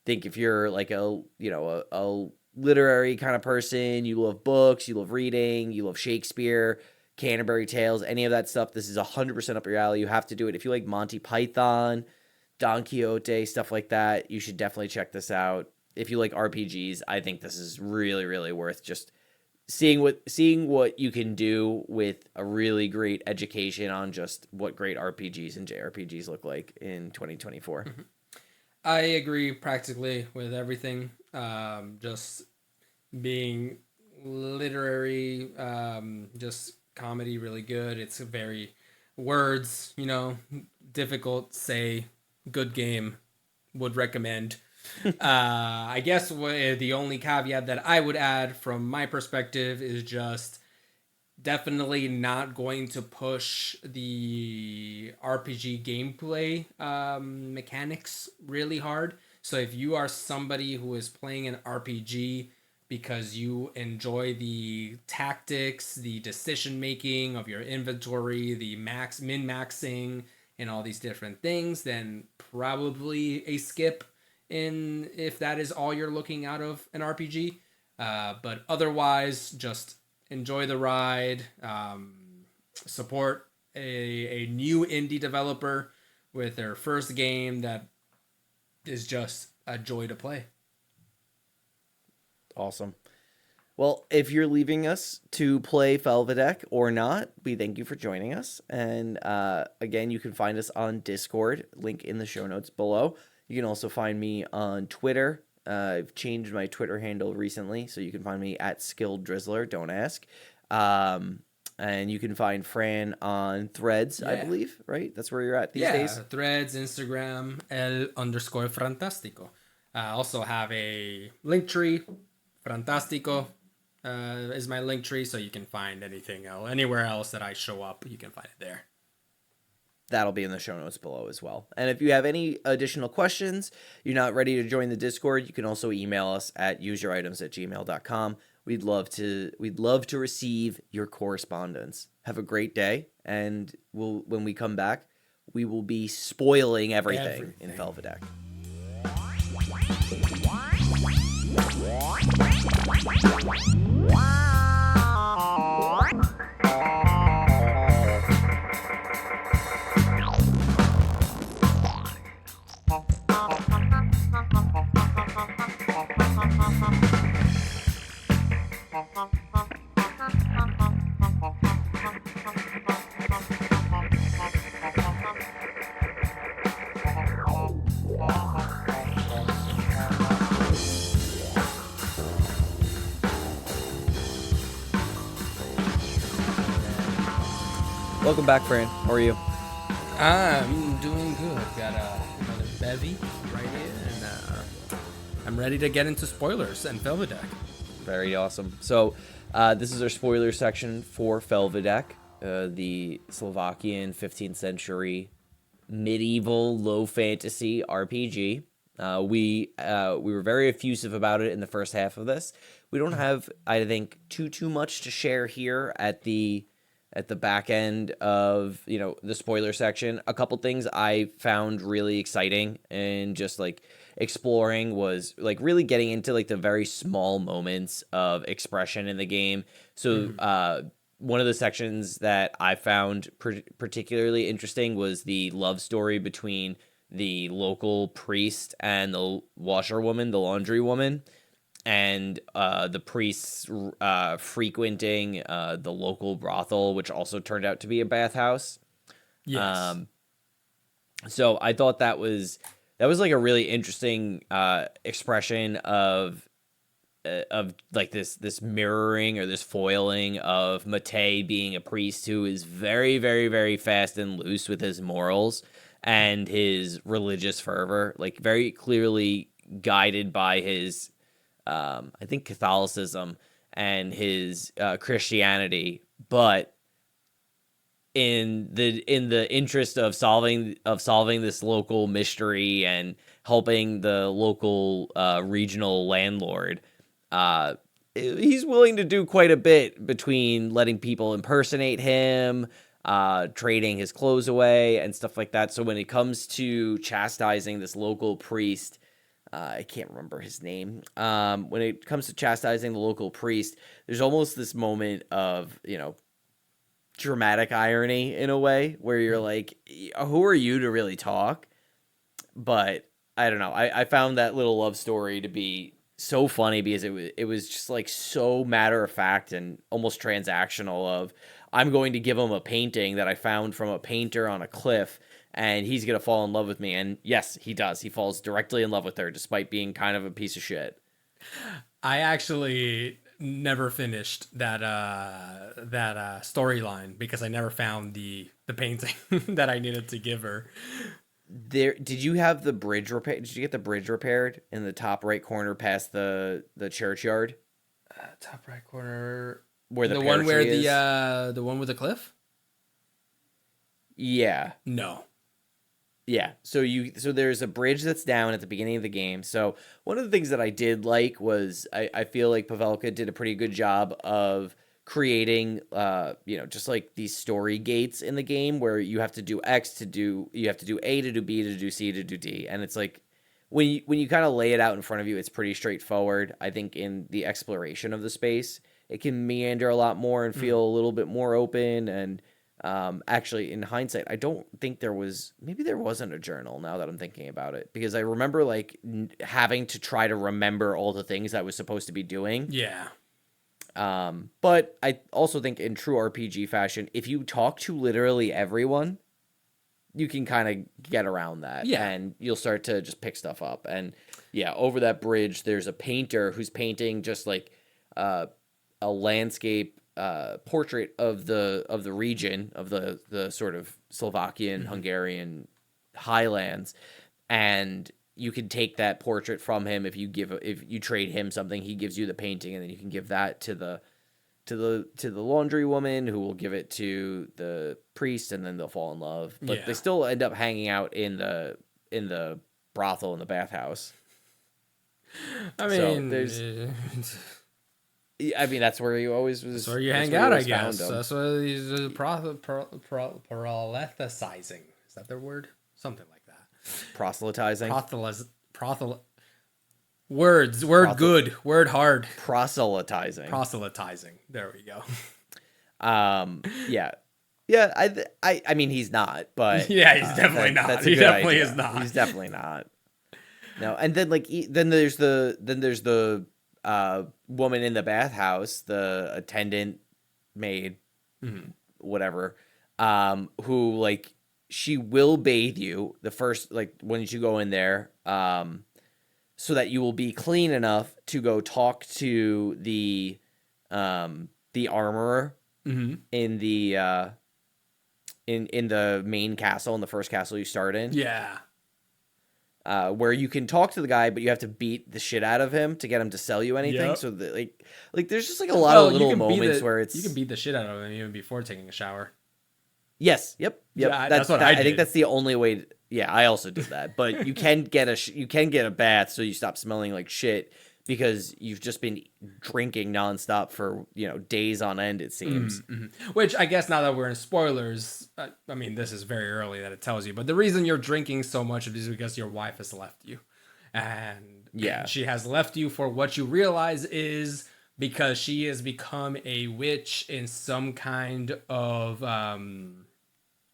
think if you're like a literary kind of person, you love books, you love reading, you love Shakespeare, Canterbury Tales, any of that stuff, this is 100% up your alley. You have to do it. If you like Monty Python, Don Quixote, stuff like that, you should definitely check this out. If you like RPGs, I think this is really, really worth just seeing what you can do with a really great education on just what great RPGs and JRPGs look like in 2024. Mm-hmm. I agree practically with everything. Just being literary, just comedy, really good. It's very words, difficult, say, good game, would recommend. I guess the only caveat that I would add from my perspective is just definitely not going to push the RPG gameplay mechanics really hard. So if you are somebody who is playing an RPG because you enjoy the tactics, the decision making of your inventory, the min-maxing, and all these different things, then probably a skip if that is all you're looking out of an RPG. But otherwise, just enjoy the ride. support a new indie developer with their first game that is just a joy to play. Awesome. Well, if you're leaving us to play Felvidek or not, we thank you for joining us. And again, you can find us on Discord, link in the show notes below. You can also find me on Twitter. I've changed my Twitter handle recently, so you can find me at Skilled Drizzler. Don't ask. And you can find Fran on Threads, I believe, right? That's where you're at these days? Yeah, Threads, Instagram, _Fantastico. I also have a link tree, Fantastico is my link tree, so you can find anything else, anywhere else that I show up, you can find it there. That'll be in the show notes below as well. And if you have any additional questions, you're not ready to join the Discord, you can also email us at useyouritems@gmail.com. We'd love to receive your correspondence. Have a great day, and when we come back, we will be spoiling everything. In Felvidek. Welcome back, Fran. How are you? I'm doing good. Got another bevy right here, and I'm ready to get into spoilers and Felvidek. Very awesome. So this is our spoiler section for Felvidek, the Slovakian 15th century medieval low fantasy RPG. We were very effusive about it in the first half of this. We don't have, I think, too much to share here at the back end of, the spoiler section. A couple things I found really exciting and just like exploring was like really getting into like the very small moments of expression in the game. So one of the sections that I found particularly interesting was the love story between the local priest and the washerwoman, the laundry woman, and the priests frequenting the local brothel, which also turned out to be a bathhouse. Yes. So I thought that was like a really interesting expression of like this mirroring or this foiling of Matei being a priest who is very, very, very fast and loose with his morals and his religious fervor, like very clearly guided by his I think Catholicism and his Christianity, but in the interest of solving this local mystery and helping the local regional landlord, he's willing to do quite a bit between letting people impersonate him, trading his clothes away and stuff like that. So when it comes to chastising this local priest, I can't remember his name. When it comes to chastising the local priest, there's almost this moment of, dramatic irony in a way where you're like, who are you to really talk? But I don't know. I found that little love story to be so funny because it was just like so matter of fact and almost transactional of, I'm going to give him a painting that I found from a painter on a cliff, and he's going to fall in love with me. And yes, he does. He falls directly in love with her, despite being kind of a piece of shit. I actually never finished that storyline because I never found the painting that I needed to give her. Did you have the bridge repaired? Did you get the bridge repaired in the top right corner past the churchyard? Top right corner, where the one where is? the one with the cliff? Yeah. No. Yeah, so there's a bridge that's down at the beginning of the game. So one of the things that I did like was I feel like Pavelka did a pretty good job of creating just like these story gates in the game where you have to do X you have to do A to do B to do C to do D, and it's like when you kind of lay it out in front of you, it's pretty straightforward. I think in the exploration of the space, it can meander a lot more and feel a little bit more open, and Actually, in hindsight, I don't think maybe there wasn't a journal now that I'm thinking about it, because I remember like having to try to remember all the things I was supposed to be doing. Yeah. But I also think in true RPG fashion, if you talk to literally everyone, you can kind of get around that, and you'll start to just pick stuff up. And yeah, over that bridge, there's a painter who's painting just like a landscape portrait of the region of the sort of Slovakian, Hungarian highlands, and you can take that portrait from him if you trade him something. He gives you the painting, and then you can give that to the laundry woman, who will give it to the priest, and then they'll fall in love. But they still end up hanging out in the brothel, in the bathhouse. I mean, that's where you always was. That's where you hang out, I guess. That's where he's proselytizing. Is that their word? Something like that. Proselytizing. Word hard. Proselytizing. There we go. Yeah. I mean, he's not, but yeah, he's definitely not. He definitely is not. He's definitely not. No, and then then there's the woman in the bathhouse, the attendant maid, whatever, who like she will bathe you the first, like when you go in there, so that you will be clean enough to go talk to the armorer in the in the main castle, in the first castle you start in. Yeah. Where you can talk to the guy, but you have to beat the shit out of him to get him to sell you anything. Yep. So like there's just like a lot of little moments where you can beat the shit out of him even before taking a shower. Yes. Yep. Yeah, that's what I did. I think that's the only way. Yeah, I also did that. But you can get a bath, so you stop smelling like shit, because you've just been drinking nonstop for days on end, it seems. Which I guess now that we're in spoilers, I mean, this is very early that it tells you, but the reason you're drinking so much is because your wife has left you, and she has left you for what you realize is because she has become a witch in some kind of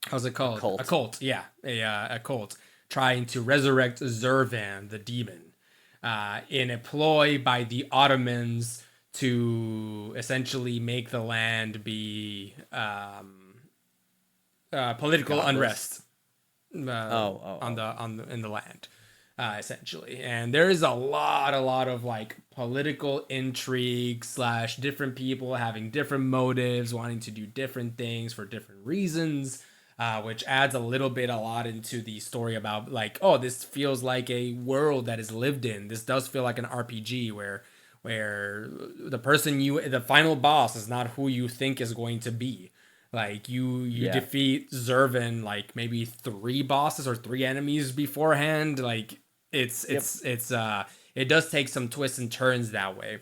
how's it called? A cult. Yeah, a cult trying to resurrect Zurvan, the demon. In a ploy by the Ottomans to essentially make the land be political unrest in the land, essentially. And there is a lot of like political intrigue / different people having different motives, wanting to do different things for different reasons. Which adds a lot into the story about like, oh, this feels like a world that is lived in. This does feel like an RPG where the final boss is not who you think is going to be. Like you defeat Zurvan like maybe 3 bosses or 3 enemies beforehand. Like it does take some twists and turns that way.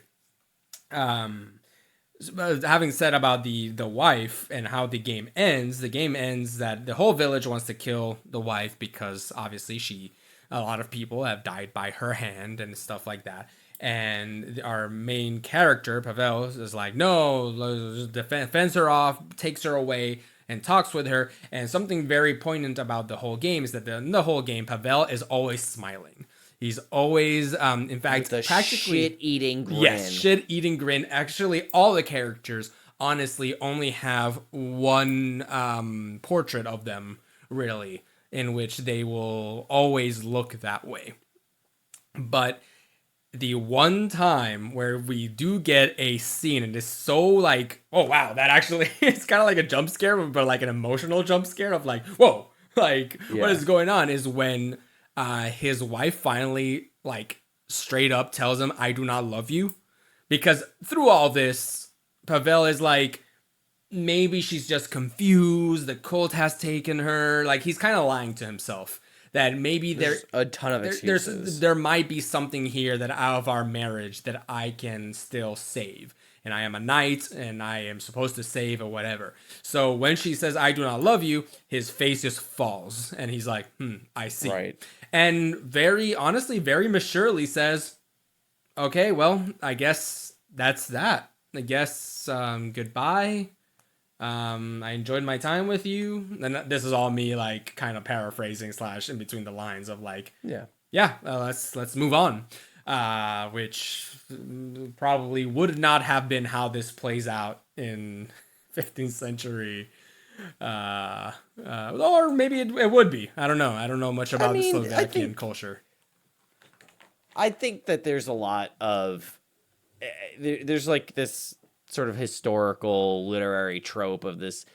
Having said about the wife and how the game ends that the whole village wants to kill the wife because obviously a lot of people have died by her hand and stuff like that. And our main character, Pavol, is like, no, fence her off, takes her away, and talks with her. And something very poignant about the whole game is that in the whole game, Pavol is always smiling. He's always, in fact, practically shit-eating grin. Yes, shit-eating grin. Actually, all the characters, honestly, only have one portrait of them, really, in which they will always look that way. But the one time where we do get a scene, and it's so like, oh wow, that actually, it's kind of like a jump scare, but like an emotional jump scare of like, whoa, like, what is going on, is when his wife finally, like, straight up tells him, I do not love you. Because through all this, Pavol is like, maybe she's just confused, the cult has taken her. Like, he's kind of lying to himself. That maybe there's a ton of excuses. There might be something here that out of our marriage that I can still save. And I am a knight, and I am supposed to save or whatever. So when she says, I do not love you, his face just falls. And he's like, I see. Right. And very honestly, very maturely says, okay, well, I guess that's that. I guess goodbye. I enjoyed my time with you. And this is all me like kind of paraphrasing / in between the lines of like, let's move on. Which probably would not have been how this plays out in 15th century. Or maybe it would be. I don't know. I don't know much about the Slovakian culture. I think that there's a lot of there's like this sort of historical literary trope of this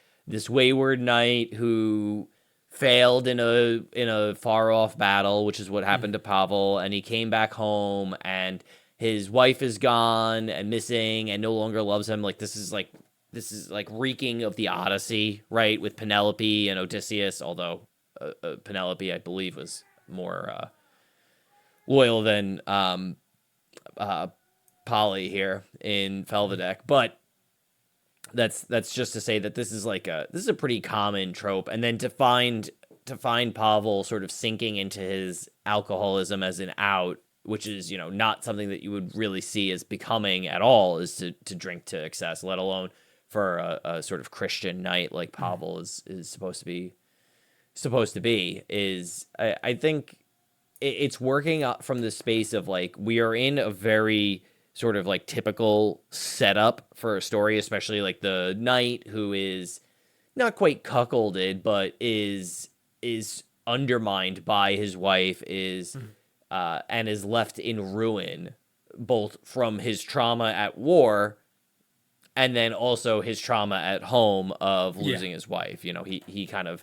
wayward knight who failed in a far off battle, which is what happened to Pavol, and he came back home and his wife is gone and missing and no longer loves him. Like this is like reeking of the Odyssey, right? With Penelope and Odysseus, although Penelope, I believe, was more loyal than Polly here in Felvidek. But that's just to say that this is a pretty common trope. And then to find Pavol sort of sinking into his alcoholism as an out, which is, not something that you would really see as becoming at all, is to drink to excess, let alone for a sort of Christian knight like Pavol is supposed to be, is I think it's working out from the space of like, we are in a very sort of like typical setup for a story, especially like the knight who is not quite cuckolded, but is undermined by his wife, and is left in ruin, both from his trauma at war and then also his trauma at home of losing his wife. He kind of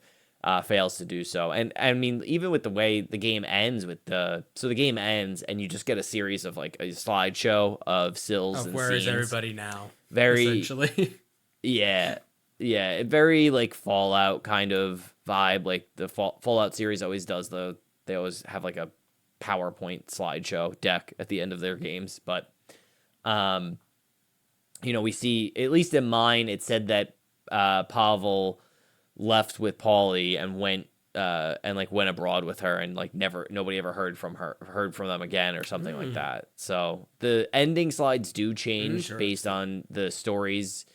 fails to do so. And I mean, even with the way the game ends the game ends and you just get a series of like a slideshow of stills and where scenes. Is everybody now? Very, essentially. yeah. Very like Fallout kind of vibe. Like the Fallout series always does they always have like a PowerPoint slideshow deck at the end of their games. But, we see, at least in mine, it said that Pavol left with Polly and went abroad with her, and like nobody ever heard from them again or something like that. So the ending slides do change based on the stories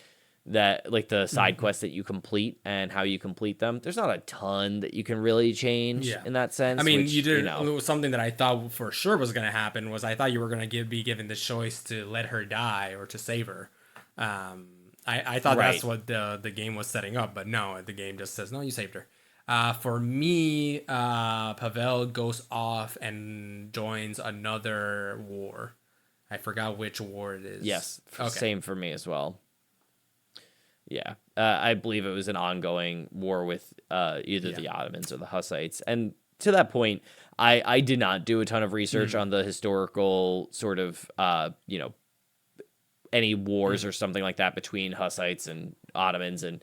that, like, the side quests that you complete and how you complete them. There's not a ton that you can really change in that sense. I mean, which, you did it was something that I thought for sure was going to happen. Was I thought you were going to be given the choice to let her die or to save her. I thought that's what the game was setting up, but no, the game just says, no, you saved her. For me, Pavol goes off and joins another war. I forgot which war it is. Yes, same for me as well. Yeah, I believe it was an ongoing war with either the Ottomans or the Hussites. And to that point, I did not do a ton of research on the historical sort of, any wars or something like that between Hussites and Ottomans and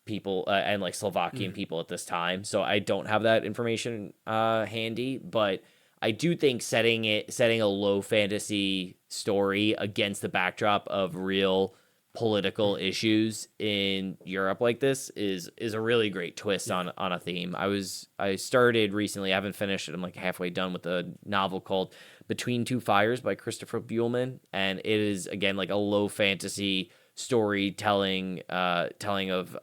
people and like Slovakian people at this time. So I don't have that information handy, but I do think setting a low fantasy story against the backdrop of real political issues in Europe like this is a really great twist on a theme. I started recently, I haven't finished it. I'm like halfway done with a novel called Between Two Fires by Christopher Buehlman, and it is again like a low fantasy storytelling telling of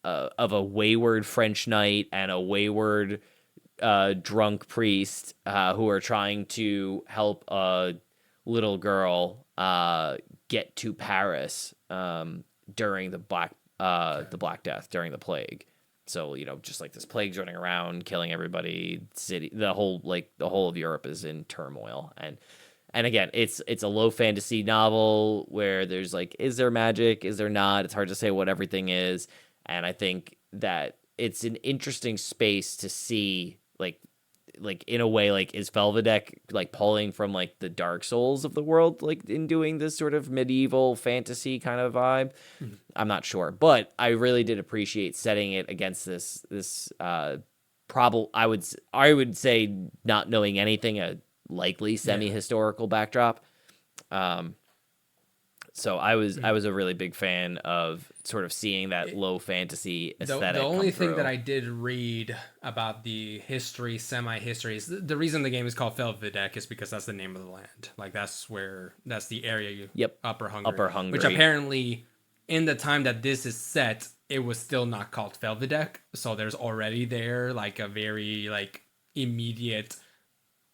a wayward French knight and a wayward drunk priest who are trying to help a little girl get to Paris during the Black Death, during the plague. So, just like this plague's running around, killing everybody, the whole of Europe is in turmoil. And again, it's a low fantasy novel where there's like, is there magic? Is there not? It's hard to say what everything is. And I think that it's an interesting space to see, like in a way, like, is Felvidek like pulling from like the Dark Souls of the world, like in doing this sort of medieval fantasy kind of vibe? I'm not sure, but I really did appreciate setting it against this I would say, not knowing anything, a likely semi-historical backdrop. So I was a really big fan of sort of seeing that low fantasy aesthetic. The only thing that I did read about the semi-history is the reason the game is called Felvidek is because that's the name of the land. Like that's the area Upper Hungary. Upper Hungary. Which apparently in the time that this is set, it was still not called Felvidek. So there's already there like a very like immediate,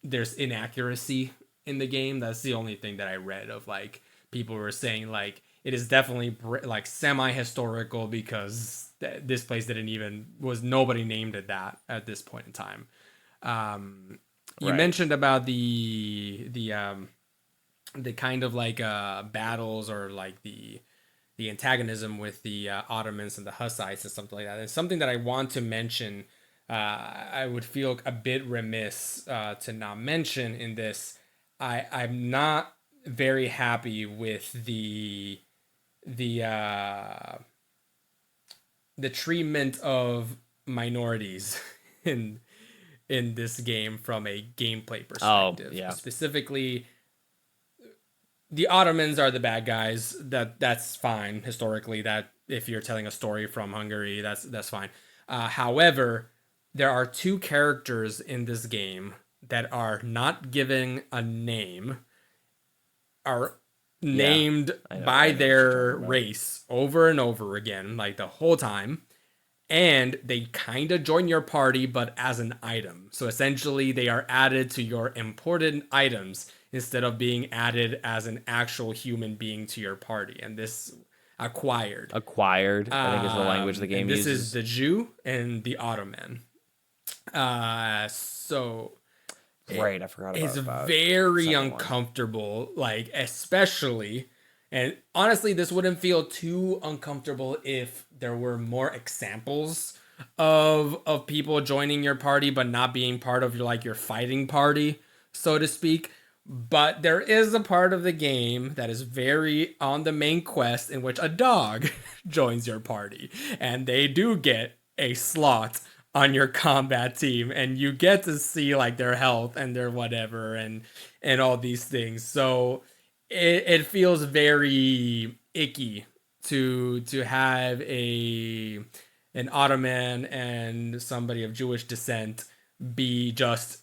there's inaccuracy in the game. That's the only thing that I read of like people were saying like it is definitely like semi-historical because this place didn't even, was nobody named it that at this point in time. You mentioned about the kind of like battles or like the antagonism with the Ottomans and the Hussites and something like that. It's something that I want to mention. I would feel a bit remiss to not mention in this. I'm not very happy with the treatment of minorities in this game from a gameplay perspective. Oh, yeah. Specifically, the Ottomans are the bad guys. That's fine historically. That if you're telling a story from Hungary, that's fine. However, there are two characters in this game that are not given a name, are named by their race over and over again, like the whole time. And they kind of join your party, but as an item. So essentially, they are added to your imported items instead of being added as an actual human being to your party. And this acquired, I think is the language the game uses. This uses. is the Jew and the Ottoman. So right, I forgot about it's that. very uncomfortable, like especially. And honestly, this wouldn't feel too uncomfortable if there were more examples of people joining your party but not being part of your fighting party, so to speak. But there is a part of the game that is very on the main quest in which a dog joins your party, and they do get a slot on your combat team, and you get to see like their health and their whatever and all these things. So it feels very icky to have an Ottoman and somebody of Jewish descent be just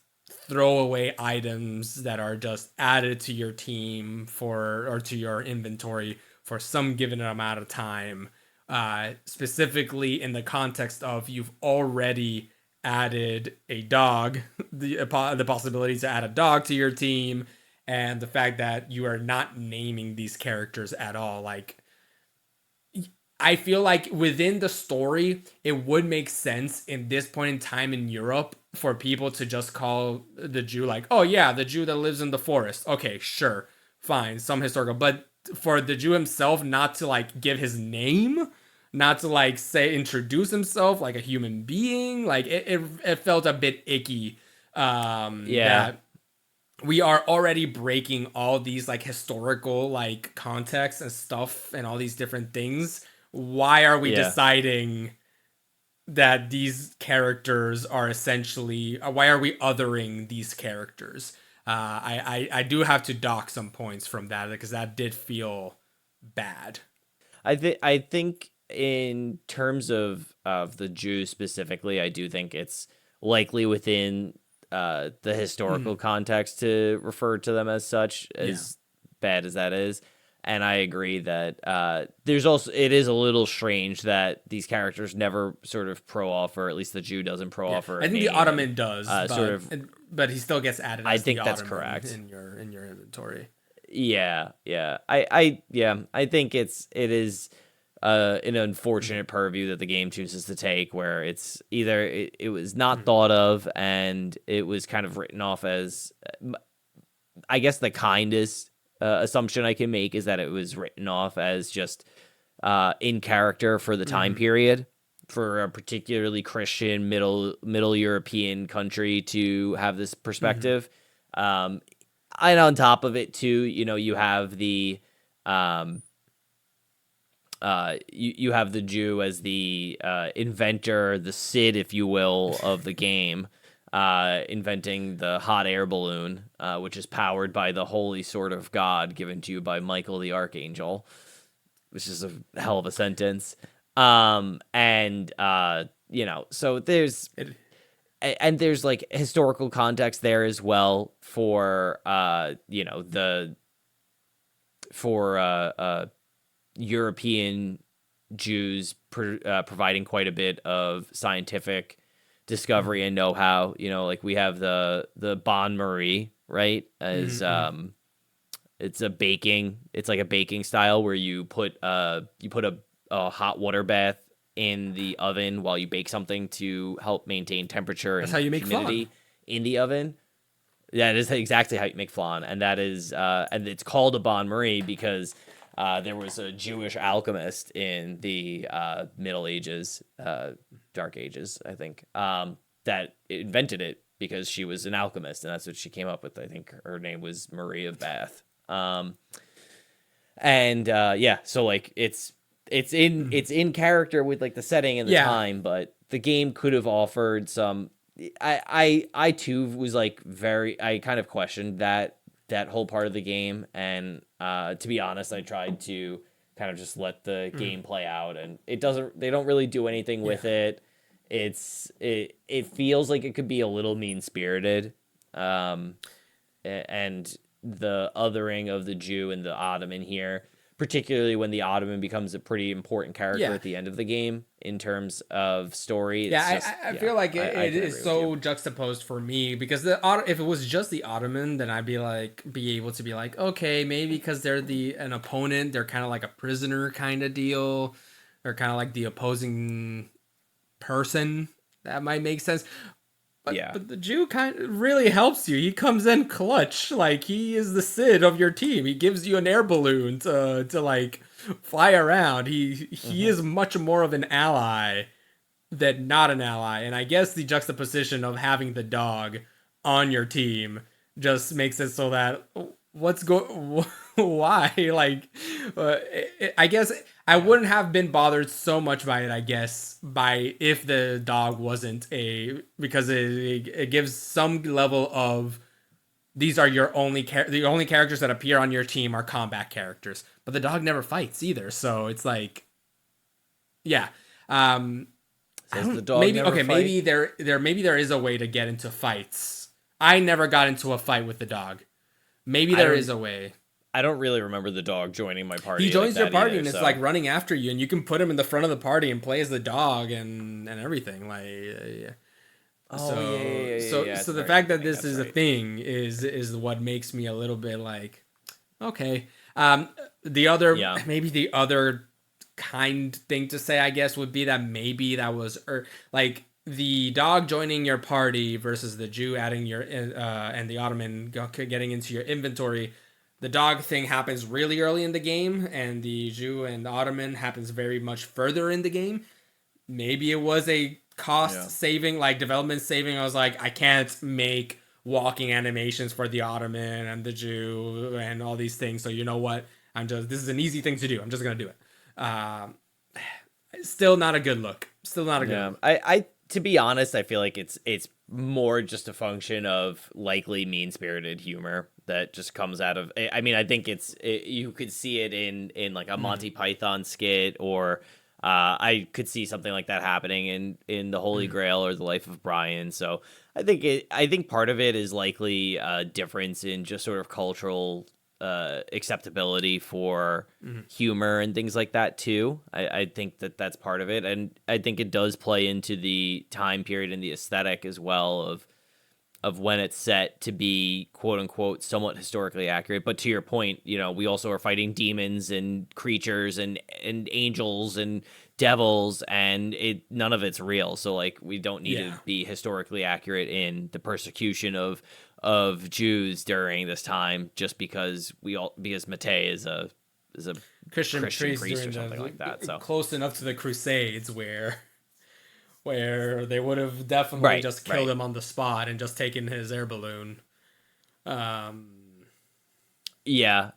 throwaway items that are just added to your team or to your inventory for some given amount of time. Specifically in the context of you've already added a dog, the possibility to add a dog to your team, and the fact that you are not naming these characters at all. Like, I feel like within the story, it would make sense in this point in time in Europe for people to just call the Jew like, oh yeah, the Jew that lives in the forest. Okay, sure, fine, some historical. But for the Jew himself not to like give his name, not to like say introduce himself like a human being, like it felt a bit icky. That we are already breaking all these like historical like contexts and stuff and all these different things. Why are we deciding that these characters are essentially, why are we othering these characters? I do have to dock some points from that because that did feel bad. I think in terms of the Jews specifically, I do think it's likely within the historical context to refer to them as such, as bad as that is. And I agree that it is a little strange that these characters never sort of pro-offer, at least the Jew doesn't pro-offer. I think the Ottoman does, but he still gets added as I think that's Ottoman correct in your inventory. Yeah. I think it is an unfortunate purview that the game chooses to take, where it's either it was not thought of and it was kind of written off as, I guess the kindest assumption I can make is that it was written off as just in character for the time period, for a particularly Christian middle European country to have this perspective. And on top of it too, you have the you have the Jew as the inventor, the Cid, if you will, of the game, inventing the hot air balloon, which is powered by the holy sword of God given to you by Michael the Archangel, which is a hell of a sentence. So there's there's like historical context there as well for European Jews providing quite a bit of scientific discovery and know-how. You know, like we have the Bon Marie, right? As it's like a baking style where you put a hot water bath in the oven while you bake something to help maintain temperature That's and how you make humidity flan. in the oven. That is exactly how you make flan, and that is and it's called a Bon Marie because there was a Jewish alchemist in the Middle Ages, Dark Ages, I think, that invented it because she was an alchemist, and that's what she came up with. I think her name was Marie of Bath. So like it's in character with like the setting and the time, but the game could have offered some. I too was like I kind of questioned that whole part of the game, and to be honest, I tried to kind of just let the game play out, and they don't really do anything with it. It feels like it could be a little mean spirited, and the othering of the Jew and the Ottoman here, particularly when the Ottoman becomes a pretty important character at the end of the game in terms of story. I feel like it is so juxtaposed for me because if it was just the Ottoman, then I'd be able to be like, okay, maybe because they're an opponent, they're kind of like a prisoner kind of deal, or kind of like the opposing person. That might make sense. But the Jew kind of really helps you. He comes in clutch. Like, he is the Sid of your team. He gives you an air balloon to like fly around. He is much more of an ally than not an ally. And I guess the juxtaposition of having the dog on your team just makes it so that why? Like, I guess I wouldn't have been bothered so much by it, I guess, if the dog wasn't because it gives some level of these are the only characters that appear on your team are combat characters, but the dog never fights either. So it's like, yeah. Maybe there is a way to get into fights. I never got into a fight with the dog. Maybe there is a way. I don't really remember the dog joining my party. He joins your party and it's like running after you, and you can put him in the front of the party and play as the dog and everything. Like, So the fact that this is a thing is what makes me a little bit like, okay. Maybe the other kind thing to say, I guess, would be that maybe that was like the dog joining your party versus the Jew adding your and the Ottoman getting into your inventory. The dog thing happens really early in the game, and the Jew and the Ottoman happens very much further in the game. Maybe it was a cost saving, like development saving. I was like, I can't make walking animations for the Ottoman and the Jew and all these things. So you know what? This is an easy thing to do. I'm just gonna do it. Still not a good look. Still not a good look. I to be honest, I feel like it's more just a function of likely mean-spirited humor that just comes out of. I mean, I think you could see it in like a Monty Python skit, or I could see something like that happening in the Holy Grail or the Life of Brian. So I think part of it is likely a difference in just sort of cultural acceptability for humor and things like that too. I think that's part of it, and I think it does play into the time period and the aesthetic as well of when it's set to be quote unquote somewhat historically accurate. But to your point, you know, we also are fighting demons and creatures and angels and devils, and none of it's real. So like, we don't need to be historically accurate in the persecution of Jews during this time just because Mate is a Christian priest or something like that. So close enough to the Crusades where they would have definitely just killed him on the spot and just taken his air balloon. Yeah,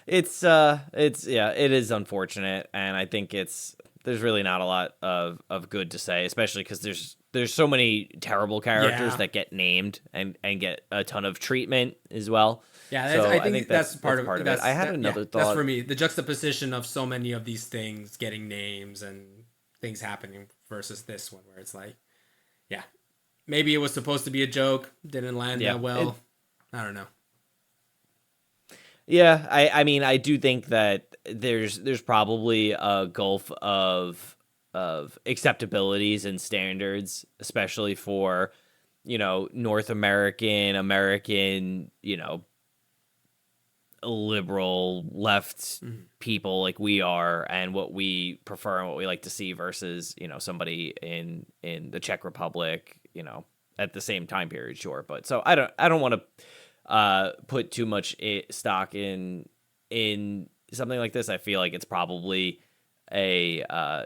it is unfortunate, and I think there's really not a lot of good to say, especially because there's so many terrible characters that get named and get a ton of treatment as well. Yeah, I think that's part of it. I had another thought. That's for me, the juxtaposition of so many of these things getting names and things happening versus this one where it's like, maybe it was supposed to be a joke, didn't land that well. I don't know. Yeah, I mean, I do think that there's probably a gulf of acceptabilities and standards, especially for, North American, liberal left people like we are, and what we prefer and what we like to see versus, somebody in the Czech Republic, at the same time period, sure. But so I don't want to put too much stock in something like this. I feel like it's probably a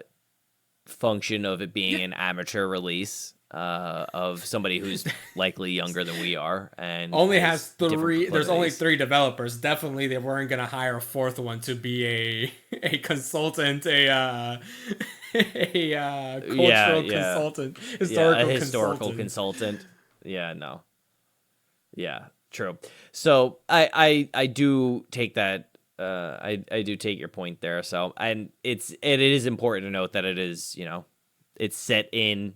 function of it being an amateur release of somebody who's likely younger than we are, and only has three. There's only proclivities. 3 developers. Definitely, they weren't gonna hire a 4th one to be a consultant, a cultural consultant, A historical historical consultant. consultant. Yeah, no. Yeah, true. So I do take that. I do take your point there. So, and it is important to note that it is, it's set in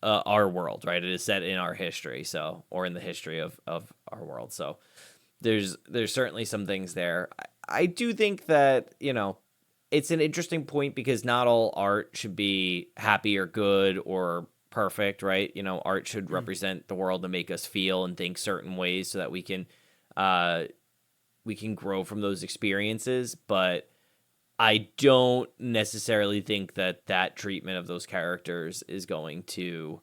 our world, right? It is set in our history, so, or in the history of our world. So there's certainly some things there. I do think that, it's an interesting point because not all art should be happy or good or perfect, right? Art should represent the world and make us feel and think certain ways so that we can grow from those experiences. But I don't necessarily think that treatment of those characters is going to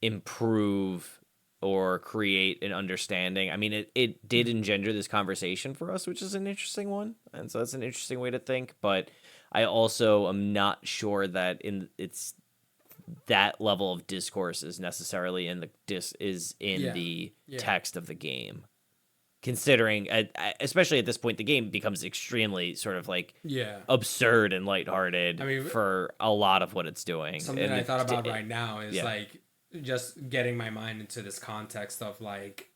improve or create an understanding. I mean, it did engender this conversation for us, which is an interesting one. And so that's an interesting way to think. But I also am not sure that it's that level of discourse is necessarily in the text of the game. Considering, especially at this point, the game becomes extremely sort of like absurd and lighthearted for a lot of what it's doing. Something and I thought about right now is like just getting my mind into this context of like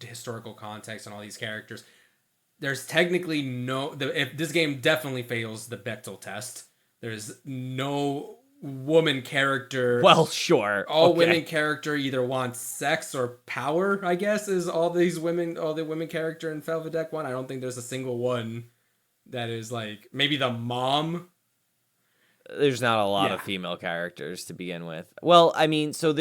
historical context and all these characters. There's technically if this game definitely fails the Bechdel test. There's no woman character. Well, sure. All women character either wants sex or power, I guess, is all the women character in Felvidek 1. I don't think there's a single one that is like, maybe the mom. There's not a lot of female characters to begin with. Well, I mean, so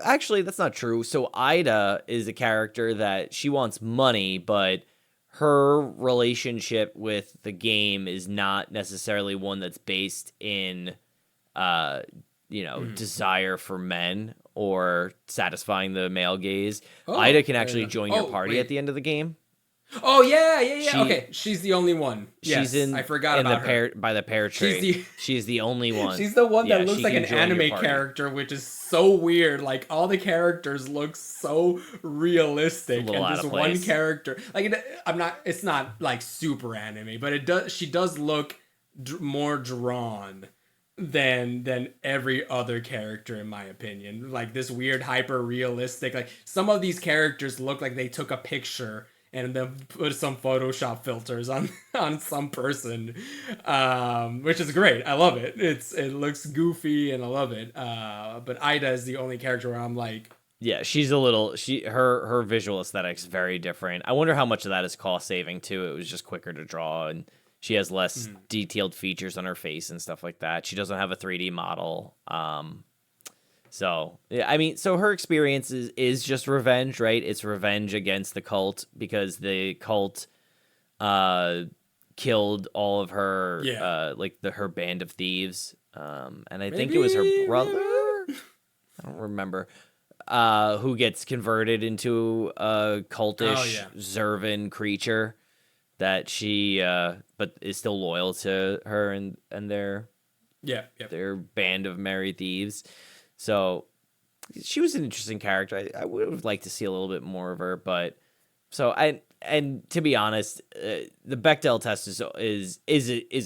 actually, that's not true. So Ida is a character that she wants money, but her relationship with the game is not necessarily one that's based in desire for men or satisfying the male gaze. Ida can actually join your party at the end of the game. Oh yeah. Okay, she's the only one. Yes, I forgot about her. By the pear tree. She's the only one. She's the one that looks like an anime character, which is so weird. Like all the characters look so realistic, and this one character, like it's not like super anime, but she does look more drawn than every other character, in my opinion. Like this weird hyper realistic, like some of these characters look like they took a picture and then put some Photoshop filters on some person, which is great. I love it. It looks goofy and I love it. But Ida is the only character where I'm like, yeah, she's a little. Her visual aesthetic's very different. I wonder how much of that is cost saving too. It was just quicker to draw, and she has less detailed features on her face and stuff like that. She doesn't have a 3D model. So, yeah, I mean, so her experience is just revenge, right? It's revenge against the cult because the cult killed all of her, her band of thieves. And I think it was her brother. I don't remember. Who gets converted into a cultish Zervan creature that she, but is still loyal to her and their band of merry thieves. So she was an interesting character. I would have liked to see a little bit more of her, but and to be honest, the Bechdel test is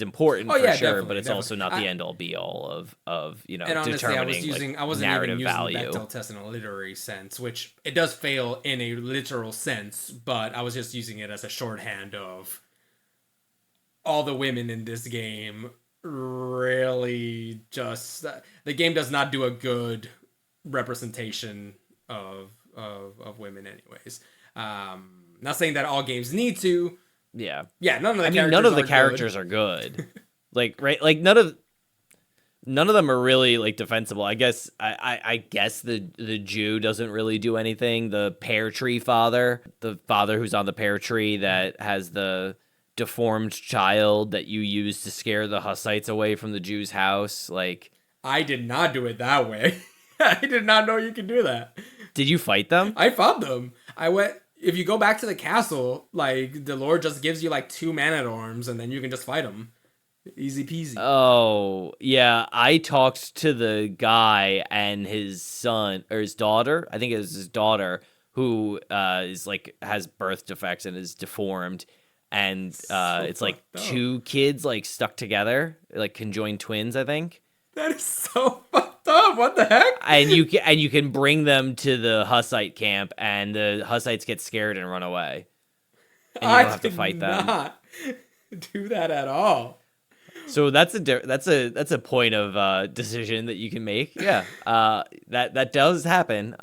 important for sure, but it's also not the end all be all of and honestly, determining I wasn't narrative even using value. the Bechdel test in a literary sense, which it does fail in a literal sense, but I was just using it as a shorthand of all the women in this game. Really, just the game does not do a good representation of women, anyways. Not saying that all games need to. Yeah. Yeah, none of the I characters mean, none of the are characters are good. Like, right? Like, none of them are really like defensible. I guess I guess the Jew doesn't really do anything. The pear tree father, the father who's on the pear tree that has the deformed child that you use to scare the Hussites away from the Jew's house. Like, I did not do it that way. I did not know you could do that. did you fight them? I fought them. I went. If you go back to the castle, like the Lord just gives you like 2 man-at-arms, and then you can just fight them. Easy peasy. Oh, yeah. I talked to the guy and his son or his daughter. I think it was his daughter who is like has birth defects and is deformed. And it's like fucked up. 2 kids like stuck together, like conjoined twins, I think. That is so fucked up. What the heck? And you can bring them to the Hussite camp, and the Hussites get scared and run away. And you don't have to fight them. Not do that at all. So that's a point of decision that you can make. Yeah, that does happen.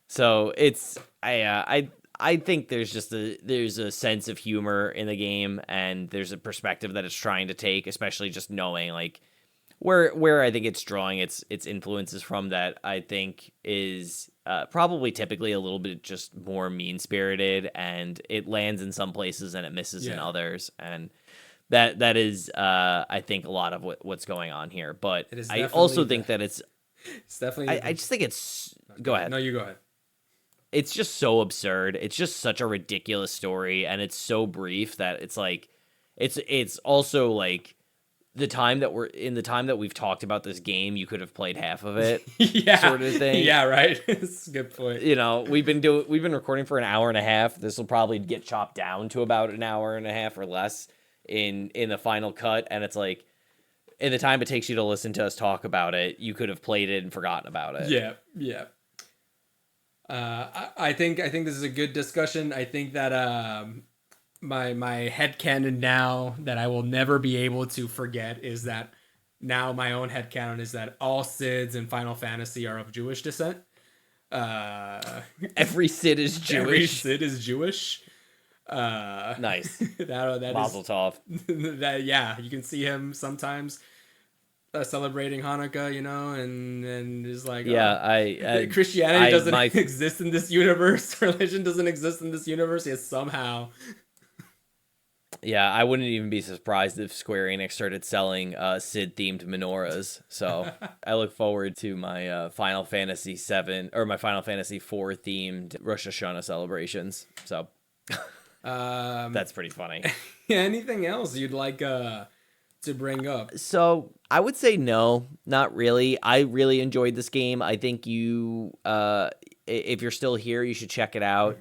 So it's I think there's a sense of humor in the game, and there's a perspective that it's trying to take, especially just knowing like where I think it's drawing its influences from, that I think is probably typically a little bit just more mean-spirited, and it lands in some places and it misses in others, and that is I think a lot of what's going on here. But I also think that it's definitely I just think it's go ahead. No, you go ahead. It's just so absurd. It's just such a ridiculous story, and it's so brief that it's like it's also like the time that we've talked about this game, you could have played half of it. Yeah, sort of thing. Yeah, right. That's a good point. You know, we've been recording for an hour and a half. This will probably get chopped down to about an hour and a half or less in the final cut, and it's like in the time it takes you to listen to us talk about it, you could have played it and forgotten about it. Yeah. I think this is a good discussion. I think that my headcanon now that I will never be able to forget is that now my own headcanon is that all Cids in Final Fantasy are of Jewish descent. Every Cid is Jewish. Every Cid is Jewish. Nice. that Mazel tov. That, yeah, you can see him sometimes celebrating Hanukkah, you know, and is like, Christianity doesn't exist in this universe. Religion doesn't exist in this universe. Yet somehow. Yeah, I wouldn't even be surprised if Square Enix started selling Cid-themed menorahs. So I look forward to my Final Fantasy VII or my Final Fantasy IV themed Rosh Hashanah celebrations. So that's pretty funny. Anything else you'd like to bring up? So I would say no, not really. I really enjoyed this game. I think you, if you're still here, you should check it out.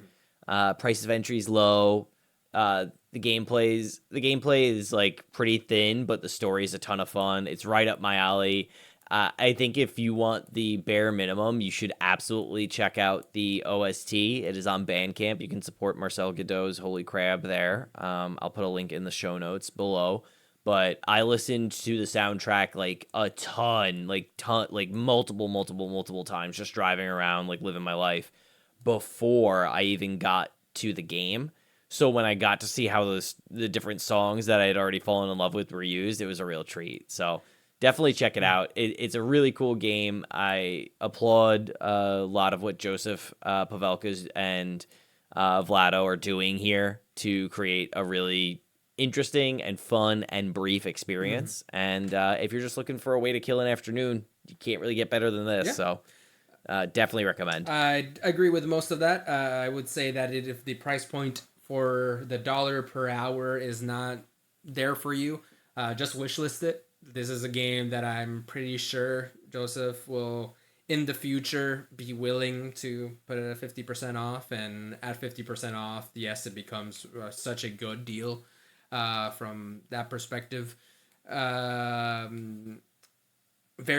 Price of entry is low. The gameplay is like pretty thin, but the story is a ton of fun. It's right up my alley. I think if you want the bare minimum, you should absolutely check out the OST. It is on Bandcamp. You can support Marcel Godot's Holy Crab there. I'll put a link in the show notes below. But I listened to the soundtrack like a ton, like multiple times, just driving around, like living my life before I even got to the game. So when I got to see how the different songs that I had already fallen in love with were used, it was a real treat. So definitely check it out. It's a really cool game. I applaud a lot of what Joseph Pavelka and Vlado are doing here to create a really interesting and fun and brief experience. And if you're just looking for a way to kill an afternoon, you can't really get better than this. Yeah. So definitely recommend. I agree with most of that. I would say that if the price point for the $1 per hour is not there for you, just wishlist it. This is a game that I'm pretty sure Joseph will in the future be willing to put it at 50% off, and at 50% off, yes, it becomes such a good deal from that perspective. Very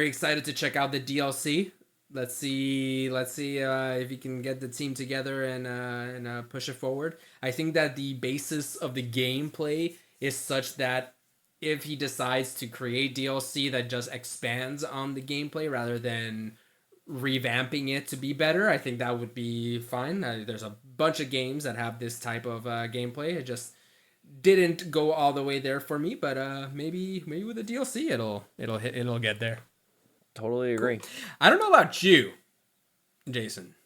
excited to check out the DLC. Let's see if you can get the team together and push it forward. I think that the basis of the gameplay is such that if he decides to create DLC that just expands on the gameplay rather than revamping it to be better, I think that would be fine. There's a bunch of games that have this type of gameplay. It just didn't go all the way there for me, but maybe with the DLC it'll get there. Totally agree. Cool. I don't know about you, Jason,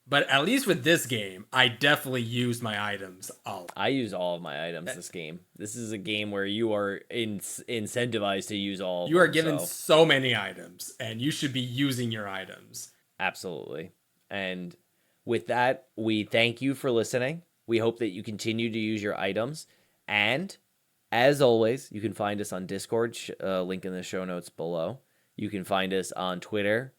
but at least with this game, I definitely used my items all. I use all of my items this game. This is a game where you are incentivized to use all of You are them, given so many items, and you should be using your items. Absolutely. And with that, we thank you for listening. We hope that you continue to use your items. And as always, you can find us on Discord, link in the show notes below. You can find us on Twitter.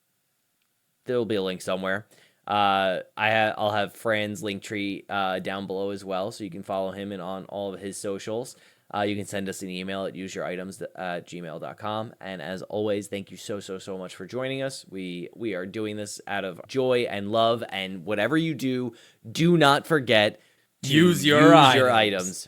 There'll be a link somewhere. I'll have Fran's Linktree down below as well, so you can follow him and on all of his socials. You can send us an email at useyouritems@gmail.com. And as always, thank you so much for joining us. We are doing this out of joy and love, and whatever you do, do not forget to use your items. items